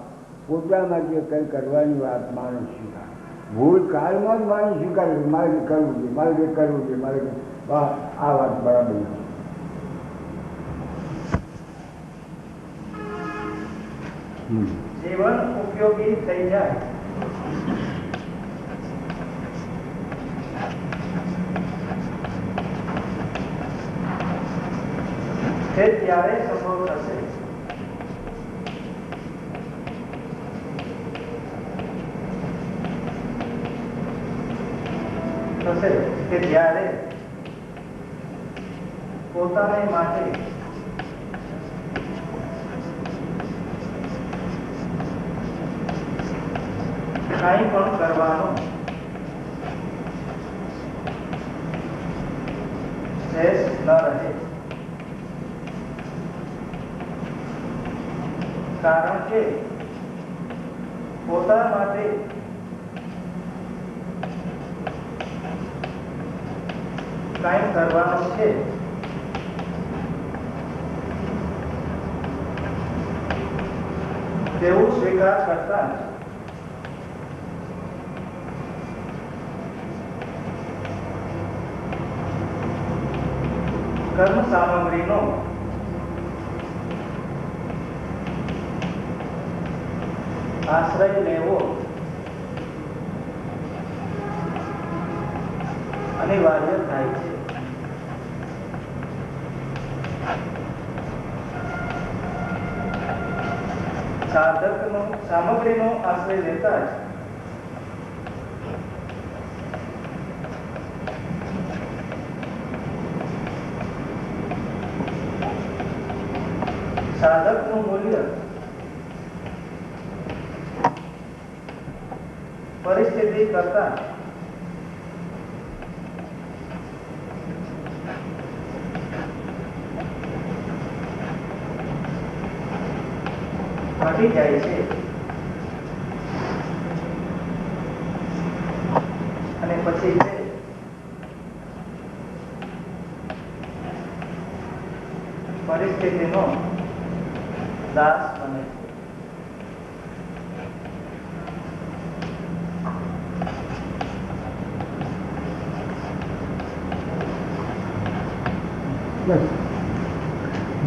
પોતા માટે કંઈ કરવાની વાત માણસ સ્વીકાર. ભૂલ કાળમાં જ માણસ સ્વીકારે છે મારે કરવું જોઈએ, મારે કંઈક કરવું જોઈએ, મારે આ વાત બરાબર નથી. જીવન ઉપયોગી થઈ જાય તે ત્યારે સંભવ થશે કે જ્યારે પોતાને માટે કાંઈ પણ કરવાનો શેષ ન રહે. કારણ કે પોતા માટે કાંઈ કરવાનું છે તેવું સ્વીકાર કરતા કર્મ સામગ્રીનો આશ્રય લેવો અનિવાર્ય થાય છે. સામગ્રીનો આશ્રય લેતા જ સાધકનું મૂલ્ય પરિસ્થિતિ કરતા ઘટી મટી જાય છે અને પછી તે પરિસ્થિતિનો દાસ બને છે.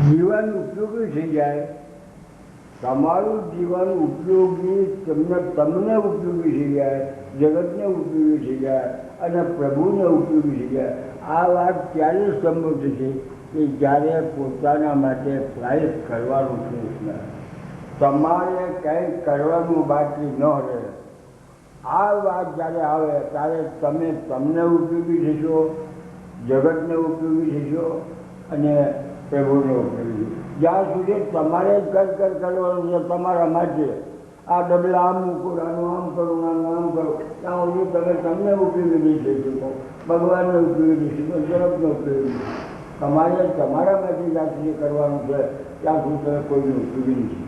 જીવન ઉપયોગી થઈ જાય, તમારું જીવન ઉપયોગી તમને ઉપયોગી થઈ જાય, જગતને ઉપયોગી થઈ જાય અને પ્રભુને ઉપયોગી થઈ જાય. આ વાત ત્યારે સંભવ થશે કે જ્યારે પોતાના માટે કંઈક કરવાનું છે. તમારે કંઈક કરવાનું બાકી ન રહે. આ વાત જ્યારે આવે ત્યારે તમે તમને ઉપયોગી થશો, જગતને ઉપયોગી થશો અને પ્રભુને ઉપયોગી. જ્યાં સુધી તમારે જ કરવાનું છે તમારા માટે, આ ડબલા આમ મૂકો, આનું આમ કરો, આનું આમ કરો, ત્યાં સુધી તમે તમને ઉપયોગી નહીં થઈ શકો, ભગવાનને ઉપયોગી થઈ શકો, જગતને ઉપયોગી. તમારે તમારા માટે જ્યાં સુધી કરવાનું છે ત્યાં સુધી તમે કોઈને ઉપયોગી નથી.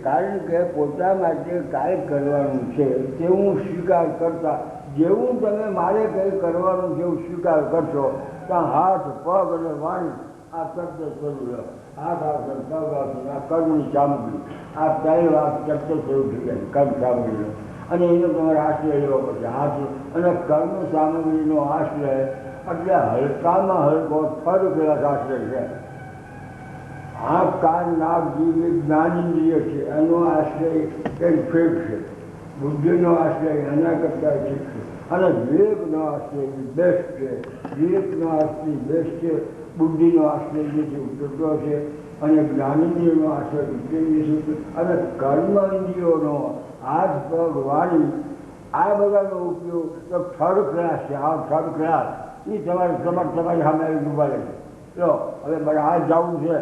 કારણ કે પોતા માટે કાંઈ કરવાનું છે તેવું સ્વીકાર કરતા જેવું તમે મારે કંઈ કરવાનું છે એવું સ્વીકાર કરશો ત્યાં હાથ, પગ અને વાણી આ શબ્દ શરૂ રહ્યો. હાથ આવશે, પગ આવશે, આ કર્મની સામગ્રી, આ ત્રણ વાત શબ્દ શરૂ થઈ જાય, કર્મ સામગ્રીનો. અને એનો તમારે આશ્રય લેવો પડશે. હાથ અને કર્મ સામગ્રીનો આશ્રય એટલે હલકામાં હલકો થર્ડ ક્લાસ આશ્રય છે. આંખ, કાન, નાક, જીભ એ જ્ઞાનેન્દ્રિય છે, એનો આશ્રય કંઈ ફેક છે. બુદ્ધિનો આશ્રય એના કરતાં ઠીક છે. અને વિવેકનો આશ્રય બેસ્ટ છે, વિવેકનો આશ્રય બેસ્ટ છે, બુદ્ધિનો આશ્રય જે છે ઉતરતો છે અને જ્ઞાનેન્દ્રિયનો આશ્રય ઉતરી છે. અને કર્મ ઇન્દ્રિયોનો હાથ, પગ, વાણી આ બધાનો ઉપયોગ તો થર્ડ ક્લાસ છે. આ થર્ડ ક્લાસ એ તમારી સામે આવી ઉભા રહે છે. લો હવે મારે હાથ જવું છે,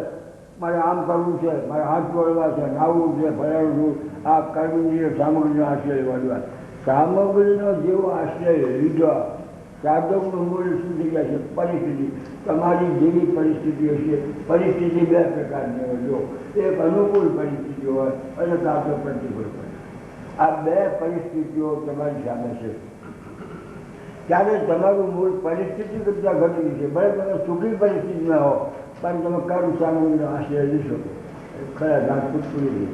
મારે આમ કરવું છે, મારે હાથ જોડવા છે, નાહવું છે, ફરાવું છું. આ કર્મની સામગ્રીનો આશ્રય લેવા. સામગ્રીનો જેવો આશ્રય લીધો સાધકનું મૂળ શું થઈ ગયા છે? પરિસ્થિતિ. તમારી જેવી પરિસ્થિતિ હશે, પરિસ્થિતિ બે પ્રકારની હોય. જો એક અનુકૂળ પરિસ્થિતિ હોય અને કાં તો પ્રતિકૂળ પરિસ્થિતિ. આ બે પરિસ્થિતિઓ તમારી સામે છે. ત્યારે તમારું મૂળ પરિસ્થિતિ કરતાં ઘટી છે. ભલે તમે સુખી પરિસ્થિતિમાં હો પણ તમે કર્મ સામગ્રીનો આશ્રય લીધો, ખરા ઘાટ પૂરી થઈ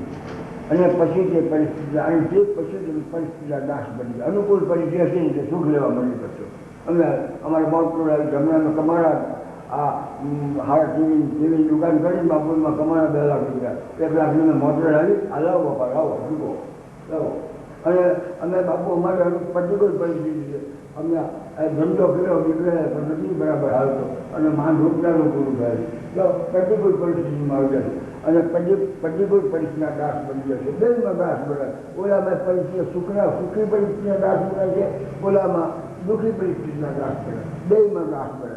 અને પછી તે પરિસ્થિતિ અને તે પછી તમે પરિસ્થિતિના દાસ બની જાય. અનુકૂળ પરિસ્થિતિ હશે ને તે સુખ લેવા મળી કરશો. અમે અમારા મોટું હમણાં કમાણા આ હારા ટીવીની દુકાન કરીને બાપુરમાં કમાણા 2 લાખ રૂપિયા. 1 લાખની મેં મોટર આવી, આ લાવો બાપા, લાવો જુઓ લાવો. અને અમે બાપુ અમારે પ્રતિકૂળ પરિસ્થિતિ છે. અમે ધંધો કર્યો નીકળે પણ નથી બરાબર હાલતો અને માંડ રૂપિયાનું પૂરું થાય. તો પ્રતિકૂળ પરિસ્થિતિમાં આવી જશે અને પ્રતિકૂળ પરિસ્થિતિના દાસ બની જશે. બેમાં દાસ બને. ઓલામાં પરિસ્થિતિ સુખી પરિસ્થિતિના દાસ બને છે, ઓલામાં દુઃખી પરિસ્થિતિના દાસ બને. બેમાં દાસ બને.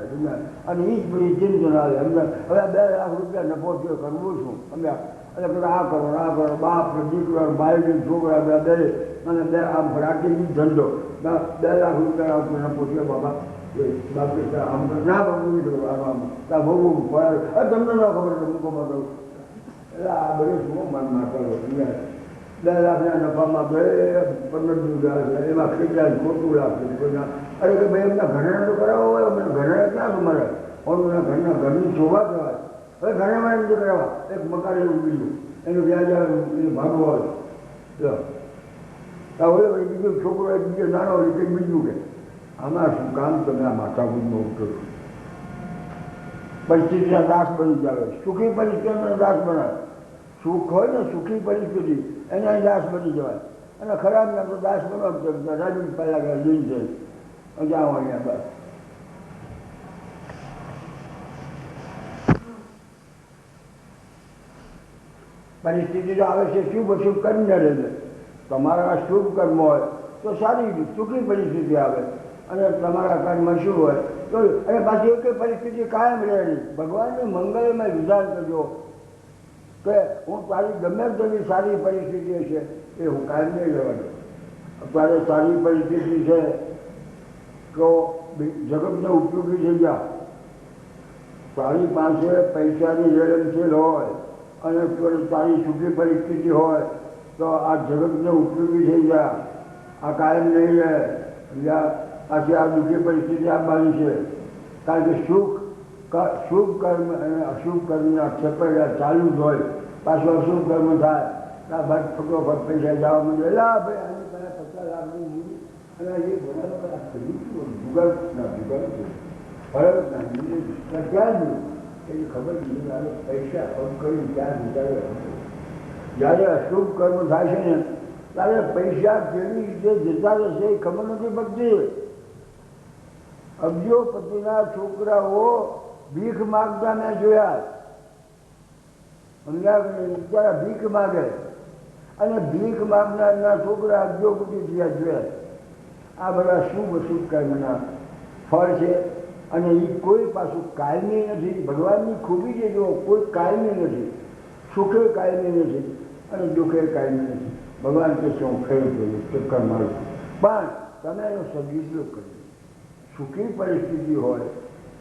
અને એ જ બધી ચિંતન આવે. અમને હવે 2 લાખ રૂપિયા નફો થયો કરવું છું અમે એટલે બધા આ કરો બાપ દીકરા બાયડી છોકરા બે અને બે આમ રાખી ધંધો 2 લાખ રૂપિયા આવતો નફો થયો બાપા. બાપી આમ ના ભગવું ત્યાં ભગવું પડે તમને ના ખબર તો મૂકો બધું. એટલે આ બધું શું મનમાં કરો? 2 લાખના નફામાં 15 દિવસ એમાં કેટલા ખોટું લાગશે. અરે કે ભાઈ એમના ઘરેણા તો કરાવવા હોય, મને ઘરેણા ક્યાં તમારે ઓના ઘરની શોભા કહેવાય. હવે ઘરેણામાં એમ તો કરાવવા એક મકાન એવું બીજું એનું વ્યાજ આવે ભાગવું હોય તો હવે બીજો છોકરો એક બીજો નાનો હોય કંઈક બીજું કે આમાં શું કામ તમે આ માથાકૂટમાં ઉતરો? પરિસ્થિતિના દાસ બની જાય. સુખી પરિસ્થિતિનો દાસ બનાવે. સુખ હોય ને સુખી પરિસ્થિતિ એના દાસ બની જવાય. અને ખરાબના તો દાસ બનાવતો રાજુ પહેલાં લઈ જાય જાઓ અહીંયા બસ. પરિસ્થિતિ તો આવે છે શુભ અશુભ કરીને રહે. તમારા શુભ કર્મ હોય તો સારી સુખી પરિસ્થિતિ આવે અને તમારા કર્મ શું હોય તો અને પાછી એક પરિસ્થિતિ કાયમ રહે નહીં. ભગવાનને મંગળમય વિધાન કરજો કે હું તારી ગમે તેવી સારી પરિસ્થિતિ છે એ હું કાયમ નહીં લેવાનું. અત્યારે સારી પરિસ્થિતિ છે તો જગતને ઉપયોગી થઈ ગયા. તારી પાસે પૈસાની રેલમછેલ હોય અને તારી સુખી પરિસ્થિતિ હોય તો આ જગતને ઉપયોગી થઈ જાય, આ કાયમ નહીં રહે. પાછી આ દુઃખી પરિસ્થિતિ આવવાની છે. કારણ કે શુભ કર્મ અને અશુભ કર્મના ક્ષેત્ર ચાલુ જ હોય. પાછું અશુભ કર્મ થાય ત્યાં ભાઈ ફટોફટ પૈસા જવા માંડે. ભાઈ આની પહેલાં 50 લાખની મૂડી અને એ ભણાવો કર્યું જુગાર ના જુગાર છે ફરક ના ક્યાં જોયું એની ખબર નહીં આવે. પૈસા પગ કર્યું ત્યાં વિચારે. જ્યારે અશુભ કર્મ થાય છે ને ત્યારે પૈસા કેવી રીતે જતા રહેશે એ ખબર નથી પડતી. અબજોપતિના છોકરાઓ ભીખ માગતા મેં જોયા. ત્યારે ભીખ માગે અને ભીખ માગનારના છોકરા અબજોપતિ થયા જોયા. આ બધા શુભ અશુભ કર્મના ફળ છે. અને એ કોઈ પાછું કાયમી નથી. ભગવાનની ખૂબી છે જો કોઈ કાયમી નથી. સુખે કાયમી નથી અને દુઃખે કાયમી નથી. ભગવાન કે હું ખેડું કર્યું ચક્કર મારું પણ તમે એનો સદુપયોગ કર્યો. સુખી પરિસ્થિતિ હોય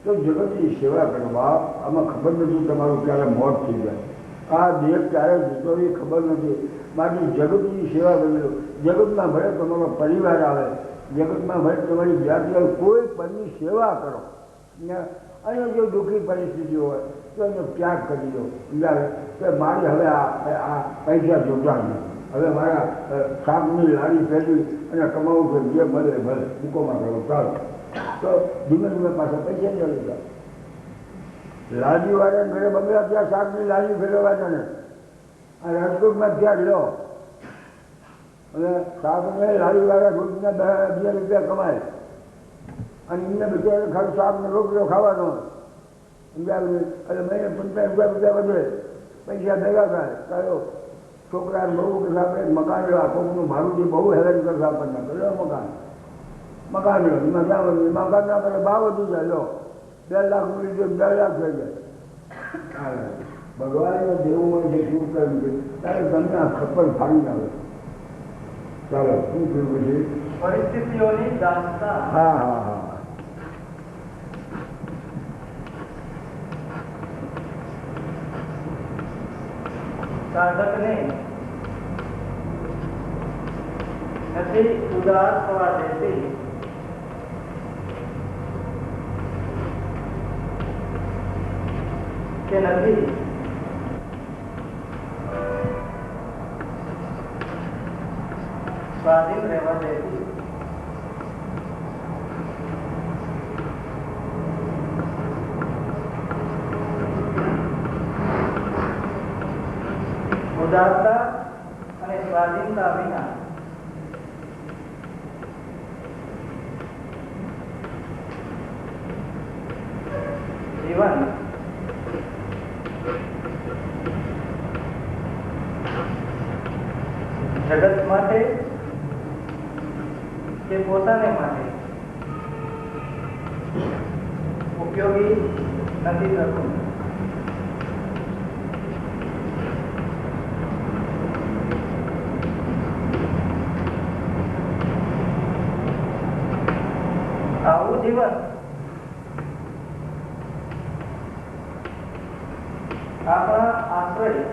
તો જગતની સેવા કરો. બાપ આમાં ખબર નથી તમારું ક્યારે મોત થઈ જાય, આ દેહ ક્યારે જતો એ ખબર નથી. માટે જગતની સેવા કરજો. જગતમાં ભલે તમારો પરિવાર આવે, જગતમાં ભલે તમારી જ્ઞાતિ આવે, કોઈ પરની સેવા કરો. અને જો દુઃખી પરિસ્થિતિ હોય તો એનો ત્યાગ કરી દો. કે મારે હવે આ પૈસા જોતા નહીં, હવે મારા શાકની લારી ફેરવી અને કમાવું છે, જે મળે ભલે મૂકોમાં કરો ચાલો. તો ધીમે ધીમે પાછા પૈસા ચાલુ થાય. લારીવાળા ઘરે બગડ્યા ત્યાં શાકની લારી ફેરવવા છે ને આ રાજકોટમાં ત્યાં લો અને શાકને લારીવાળા રોજના 10,000 રૂપિયા કમાય અને એમને બિચારા ખાલી શાકનો રોટલો ખાવાનો. એટલે મહિને 45,000 રૂપિયા વધે. પૈસા ભેગા થાય કયો છોકરાને બહુ કે આપણે મકાન લેવા કોકનું ભાડુંથી બહુ હેરાન કરતા આપણને કર્યો મકાન લો એમાં ક્યાં મકાનના આપણે ભાવ વધી જાય. લો 2 લાખ લીધું 2 લાખ થઈ જાય. ભગવાનના દેવોમાં જે શું કર્યું છે ત્યારે તમને આ ખબર ફાડી આવે. ચાલો શું થયું પછી પરિસ્થિતિઓની દાસતા. હા હા હા સાધકને નથી ઉદાસ થવા દેતી કે નથી સ્વાધીન રહેવા દેતી. ઉદારતા અને સ્વાધીનતા વિના જીવન જગત માટે કે પોતાને માટે ઉપયોગી નથી થતું. આવું જીવન આપણા આશ્રય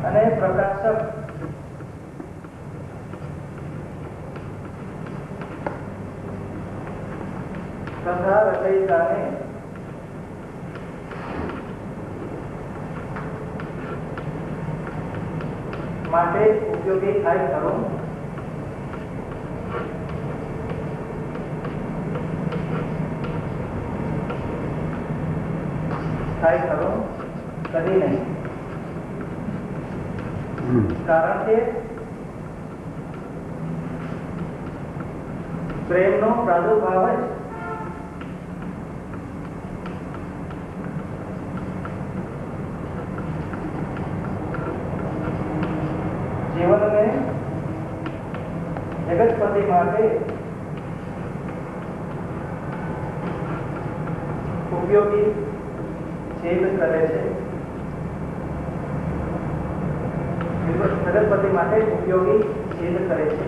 અને પ્રકાશક તથા રચયિતાને માટે ઉપયોગી થાય ખરું. થાય ખરો? કદી નહીં. કારણ કે પ્રેમનો પ્રાદુર્ભાવ જ જીવનને જગતપતિ માટે ઉપયોગી સિદ્ધ કરે છે. જગતપતિ માટે ઉપયોગી સિદ્ધ કરે છે.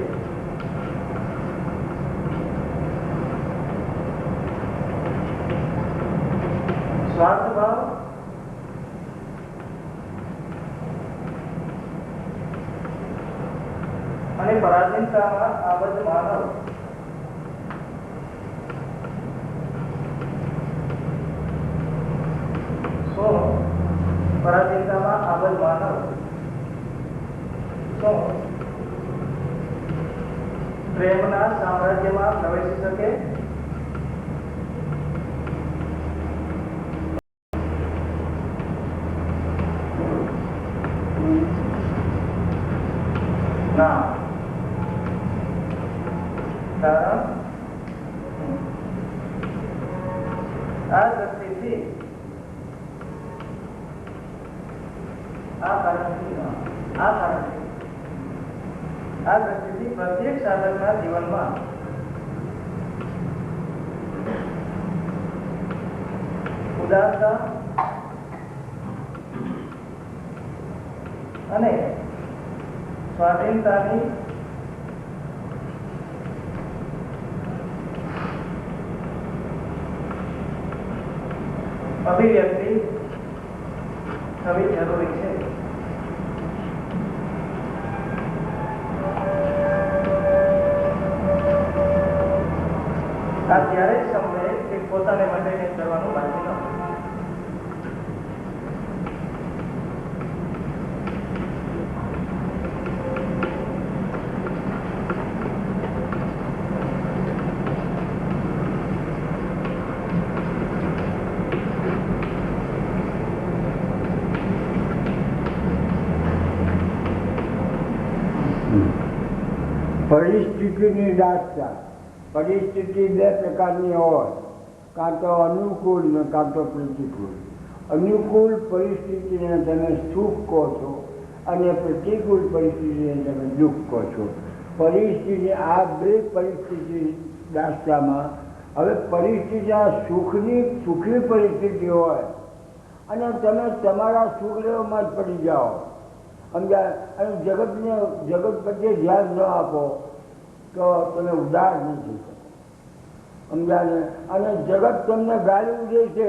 સ્વાર્થ ભાવ અને પરાધીનતામાં આબદ્ધ માનવ પરાધીનતામાં આબદ્ધ માનવ પ્રેમના સામ્રાજ્યમાં પ્રવેશી શકે? ના. કારણ આ દ્રષ્ટિથી પ્રત્યેક સાધકના જીવનમાં ઉદારતા અને સ્વાધીનતાની અભિવ્યક્તિ થવી જરૂરી છે. આ ત્યારે જ સમજે કે પોતાને માટે કંઈક કરવાનું બાકી ન હોય. પરિસ્થિતિની દાસ્તા. પરિસ્થિતિ બે પ્રકારની હોય, કાં તો અનુકૂળ ને કાં તો પ્રતિકૂળ. અનુકૂળ પરિસ્થિતિને તમે સુખ કહો છો અને પ્રતિકૂળ પરિસ્થિતિને તમે દુઃખ કહો છો. પરિસ્થિતિ આ બે પરિસ્થિતિ દાસ્તામાં હવે પરિસ્થિતિ આ સુખી પરિસ્થિતિ હોય અને તમે તમારા સુખ લેવામાં જ પડી જાઓ સમજાય અને જગત પ્રત્યે ધ્યાન ન આપો તો તમે ઉદાર નહીં થઈ શકો સમજાય. અને જગત તમને ગાળ્યું દે છે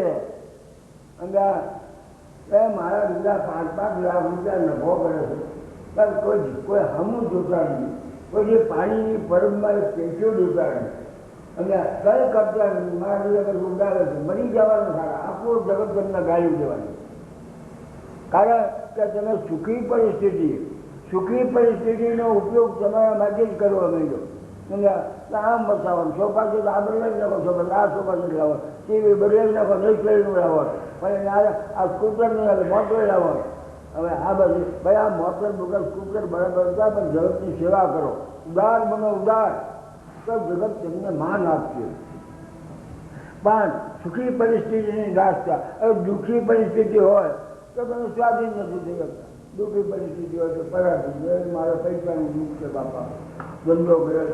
સમજાય એ મારા બીજા 5-5 લાખ રૂપિયા નફો કરે છે પણ કોઈ હમું જોતા નથી. કોઈ જે પાણીની પરબમાં એક પેશો જોતા નથી સમજાય. કંઈ કરતા નથી. મારા બીજા ઉડાવે છે મરી જવાનું સારા આખું જગત તમને ગાળ્યું દેવાનું. કારણ કે તમે સુખી પરિસ્થિતિનો ઉપયોગ તમારા માટે જ કરવા માંડ્યો સમજ્યા. આમ બતાવવાનું સોફા છે તો આ બદલાવી નાખો સોફા આ સોફા નથી લાવો ટીવી બદલાવી નાખો નહીં ખેલનું લાવો પણ આ સ્કૂટર નહીં આવે મોટર લાવો. હવે આ બધું ભાઈ આ મોટર વગર સ્કૂટર બરાબર હતા પણ જગતની સેવા કરો ઉદાર બનો ઉદાર તો જગત તમને માન આપશે. પણ સુખી પરિસ્થિતિની દાસ્તા હવે દુઃખી પરિસ્થિતિ હોય તો તમે સ્વાધીન નથી થઈ શકતા. દુઃખી પરિસ્થિતિ હોય તો પરાધીન મારો પૈસાનું દુઃખ છે બાપા ધંધો કર્યો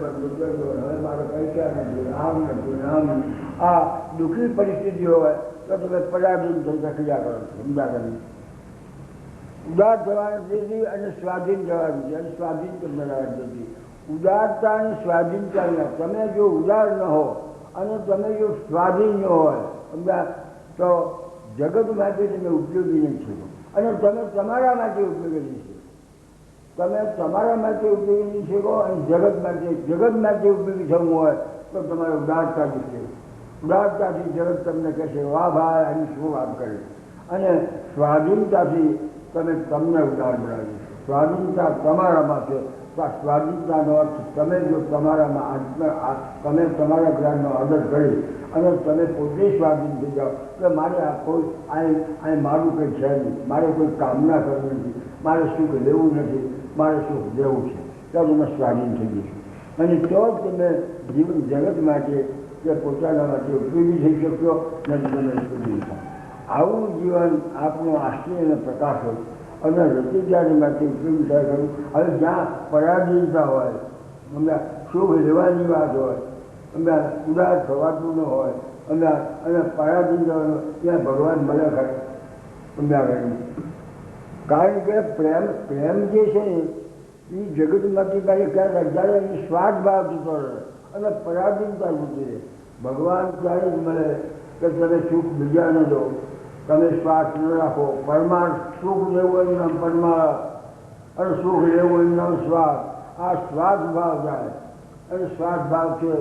હવે મારો પૈસા નથી આમ નથી આમ આ દુઃખી પરિસ્થિતિ હોય તો તમે પરાધીન થઈ શક્યા કરો છો સમજા કરી. ઉદાર થવાની તેથી અને સ્વાધીન થવાની છે અને સ્વાધીન તમને રહેવાની નથી. ઉદારતા અને સ્વાધીનતા તમે જો ઉદાર ન હો અને તમે જો સ્વાધીન ન હોય સમજા તો જગત માટે તમે ઉપયોગી નહીં છો અને તમે તમારા માટે ઉપયોગી નહીં છો. તમે તમારા માટે ઉપયોગી નહીં શકો અને જગત માટે ઉપયોગી થવું હોય તો તમારે ઉદારતાથી છે. ઉદારતાથી જગત તમને કહેશે વાહ ભાઈ આની શું વાત કરે અને સ્વાધીનતાથી તમને ઉદાર બનાવી. સ્વાધીનતા તમારામાં છે તો આ સ્વાધીનતાનો અર્થ તમે જો તમારામાં તમે તમારા જ્ઞાનનો આદર કરી અને તમે પોતે સ્વાધીન થઈ જાઓ કે મારે આ કોઈ આ મારું કંઈ છે નહીં મારે કોઈ કામના કરવી નથી મારે સુખ લેવું નથી મારે સુખ દેવું છે તો તમે સ્વાધીન થઈ જશો અને તો જ તમે જીવન જગત માટે કે પોતાના માટે ઉપયોગી થઈ શકશો નથી તમે ઉપયોગી થાય. આવું જીવન આપણો આશ્રય અને પ્રકાશ હોય અને રચિતાની માટે ઉપયોગી થાય ખરું. હવે જ્યાં પરાધીનતા હોય અમને સુખ લેવાની વાત હોય અમે ઉદાર થવાતું ન હોય અને પરાધીન ત્યાં ભગવાન મળે ખરે સમજ્યા. કારણ કે પ્રેમ જે છે એ જગતમાંથી કાંઈ ક્યાંક જ્યારે એ સ્વાર્થ ભાવ જતો રહે અને પરાધીનતા જતી રહે. ભગવાન ત્યારે જ મળે કે તમે સુખ બીજા ન દો તમે શ્વાસ ન રાખો, સુખ લેવું એનું નામ પરમાર્થ અને સુખ લેવું એનું નામ શ્વાસ. આ શ્વાસ ભાવ જાય અને શ્વાસ ભાવ છે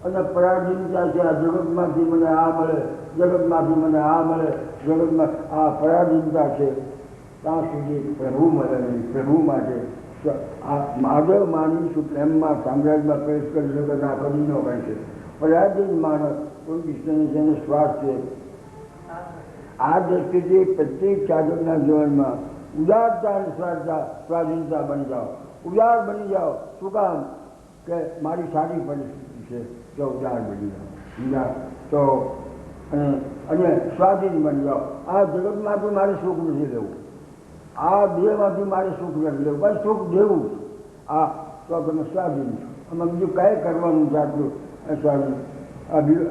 અને પરાધીનતા છે. આ જગતમાંથી મને આ મળે, જગતમાંથી મને આ મળે, જગતમાં આ પરાધીનતા છે. ત્યાં સુધી પ્રભુ મળે નહીં. પ્રભુ માટે આ માધવ માનીશું પ્રેમમાં સામ્રાજ્યમાં પ્રવેશ કરી જગત આ કદી ન કહે છે. પરાધીન માણસ કોઈ કૃષ્ણની જેને શ્વાસ છે. આ દ્રષ્ટિથી પ્રત્યેક સાધકના જીવનમાં ઉદારતા અને સ્વાધીનતા બની જાઓ. ઉદાર બની જાઓ. શું કામ? કે મારી સારી પરિસ્થિતિ છે તો ઉદાર બની જાઓ. ઉદાર તો અને સ્વાધીન બની જાઓ. આ જગતમાંથી મારે સુખ નથી લેવું, આ દેહમાંથી મારે સુખ નથી લેવું, બસ સુખ દેવું. આ તો તમે સ્વાધીન છો. આમાં બીજું કાંઈ કરવાનું છે આટલું સ્વાધીન.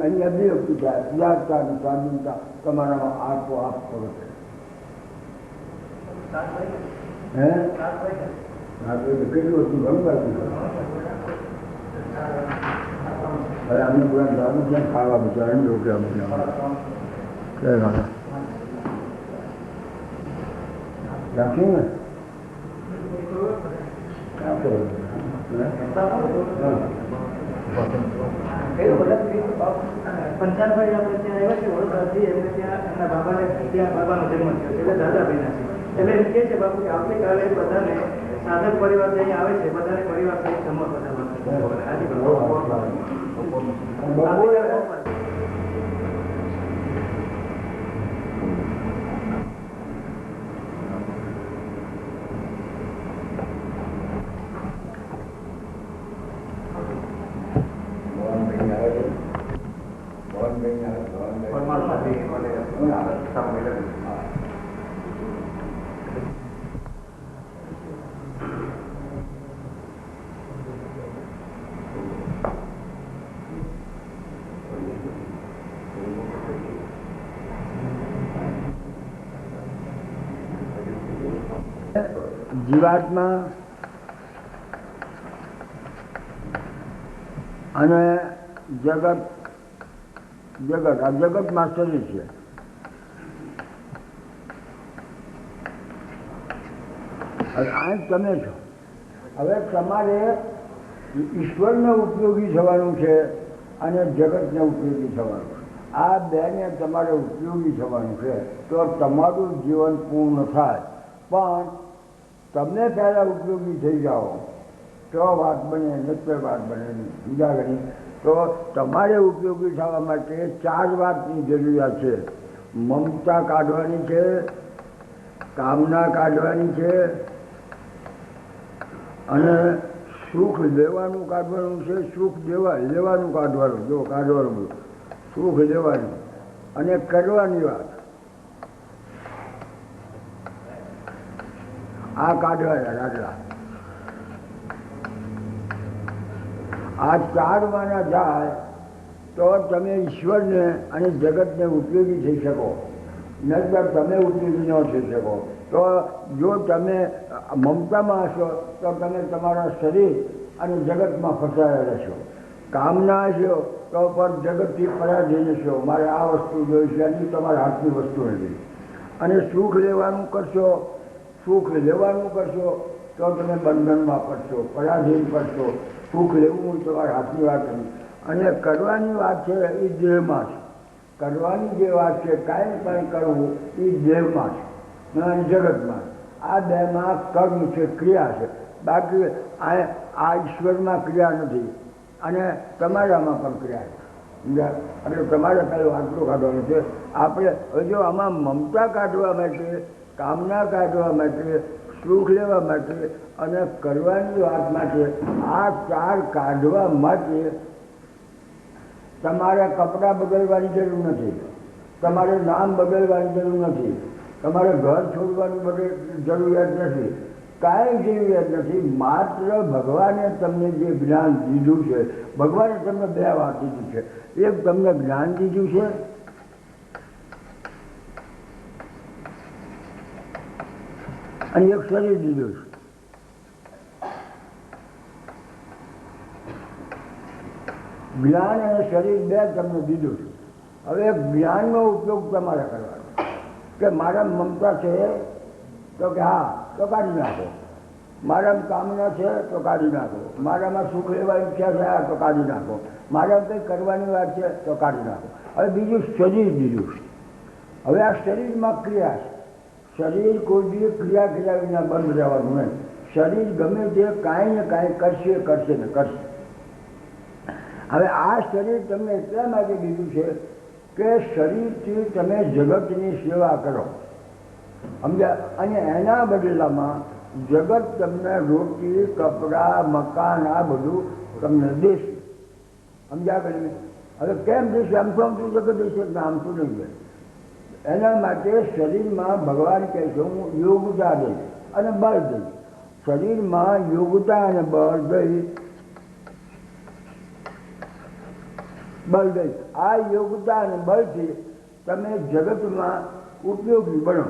એની અભિવ્યક્તિ થાય. ઉદારતા અને સ્વાધીનતા તમારામાં આપો આપ કરો છે. હે કેટલું હતું ઘણું બાકી. હવે અમને બધા જવાનું છે ખાવા બિચારા રોકડા બધા રાખ્યું ને પંચાલભાઈ આપણે ત્યાં આવ્યા છે વડોદરાથી. એમને ત્યાં એમના બાબાને ત્યાં બાબાનો જન્મ થયો છે, એટલે દાદાભાઈના છે. એટલે એમ કહે છે બાપુ કે આવતીકાલે બધાને સાધક પરિવાર જે અહીંયા આવે છે બધાને પરિવાર સહિત જમવા બધા જીવાત્મા અને જગત આ જગતમાં શરીર છે. આ તમે છો. હવે તમારે ઈશ્વરને ઉપયોગી થવાનું છે અને જગતને ઉપયોગી થવાનું છે. આ બેને તમારે ઉપયોગી થવાનું છે તો તમારું જીવન પૂર્ણ થાય. પણ તમને પહેલાં ઉપયોગી થઈ જાઓ તો વાત બને, નત્ર વાત બને નહીં. બીજા ઘણી તો તમારે ઉપયોગી થવા માટે 4 વાતની જરૂરિયાત છે. મમતા કાઢવાની છે, કામના કાઢવાની છે અને સુખ લેવાનું કાઢવાનું છે. સુખ લેવાનું કાઢવાનું, જો કાઢવાનું સુખ લેવાનું અને કરવાની વાત આ કાઢવાના આટલા. આ 4 વાના જાય તો તમે ઈશ્વરને અને જગતને ઉપયોગી થઈ શકો, નહીંતર તમે ઉપયોગી ન થઈ શકો. તો જો તમે મમતામાં હશો તો તમે તમારા શરીર અને જગતમાં ફસાયેલા રહેશો. કામના હશો તો પર જગતથી પરાધીન હશો. મારે આ વસ્તુ જોઈશે, એની તમારા હાથની વસ્તુ નથી. અને સુખ લેવાનું કરશો તો તમે બંધનમાં પડશો, પરાધીન પડશો. સુખ લેવું તમારા હાથની વાત નથી. અને કરવાની વાત છે એ દેહમાં છે. કરવાની જે વાત છે કાંઈ પણ કરવું એ દેહમાં છે અને જગતમાં. આ બેમાં કર્મ છે, ક્રિયા છે. બાકી આ ઈશ્વરમાં ક્રિયા નથી અને તમારામાં પણ ક્રિયા છે. એટલે તમારે પહેલું આટલું કાઢવાનું છે. આપણે જો આમાં મમતા કાઢવા માટે, કામના કાઢવા માટે, સુખ લેવા માટે અને કરવાની વાત માટે, આ 4 કાઢવા માટે તમારે કપડાં બદલવાની જરૂર નથી, તમારે નામ બદલવાની જરૂર નથી, તમારે ઘર છોડવાની જરૂરિયાત નથી, કાંઈ જરૂરિયાત નથી. માત્ર ભગવાને તમને જે જ્ઞાન દીધું છે, ભગવાને તમને 2 વાત દીધી છે. એક તમને જ્ઞાન દીધું છે અને એક શરીર દીધું છે. જ્ઞાન અને શરીર 2 તમને દીધું છે. હવે જ્ઞાનનો ઉપયોગ તમારે કરવાનો કે મારા મમતા છે તો કે હા તો કાઢી નાખો, મારામાં કામના છે તો કાઢી નાખો, મારામાં સુખ લેવાની ઈચ્છા છે તો કાઢી નાખો, મારામાં કંઈ કરવાની વાત છે તો કાઢી નાખો. હવે બીજું શરીર બીજું. હવે આ શરીરમાં ક્રિયા છે. શરીર કોઈ બી ક્રિયા કર્યા વિના બંધ રહેવાનું નહીં. શરીર ગમે તે કાંઈ ને કાંઈ કરશે ને કરશે. હવે આ શરીર તમને એટલા માટે દીધું છે કે શરીરથી તમે જગતની સેવા કરો, સમજ્યા? અને એના બદલામાં જગત તમને રોટી, કપડાં, મકાન આ બધું તમને દેશે, સમજ્યા કે નહીં? હવે કેમ દેશે? આમ તો આમતું જગત દેશે, આમ તો નહીં દે. એના માટે શરીરમાં ભગવાન કહે છે હું યોગતા દઈશ અને બળ દઈશ. શરીરમાં યોગતા અને બળ દઈશ. આ યોગતા અને બળથી તમે જગતમાં ઉપયોગી બનો.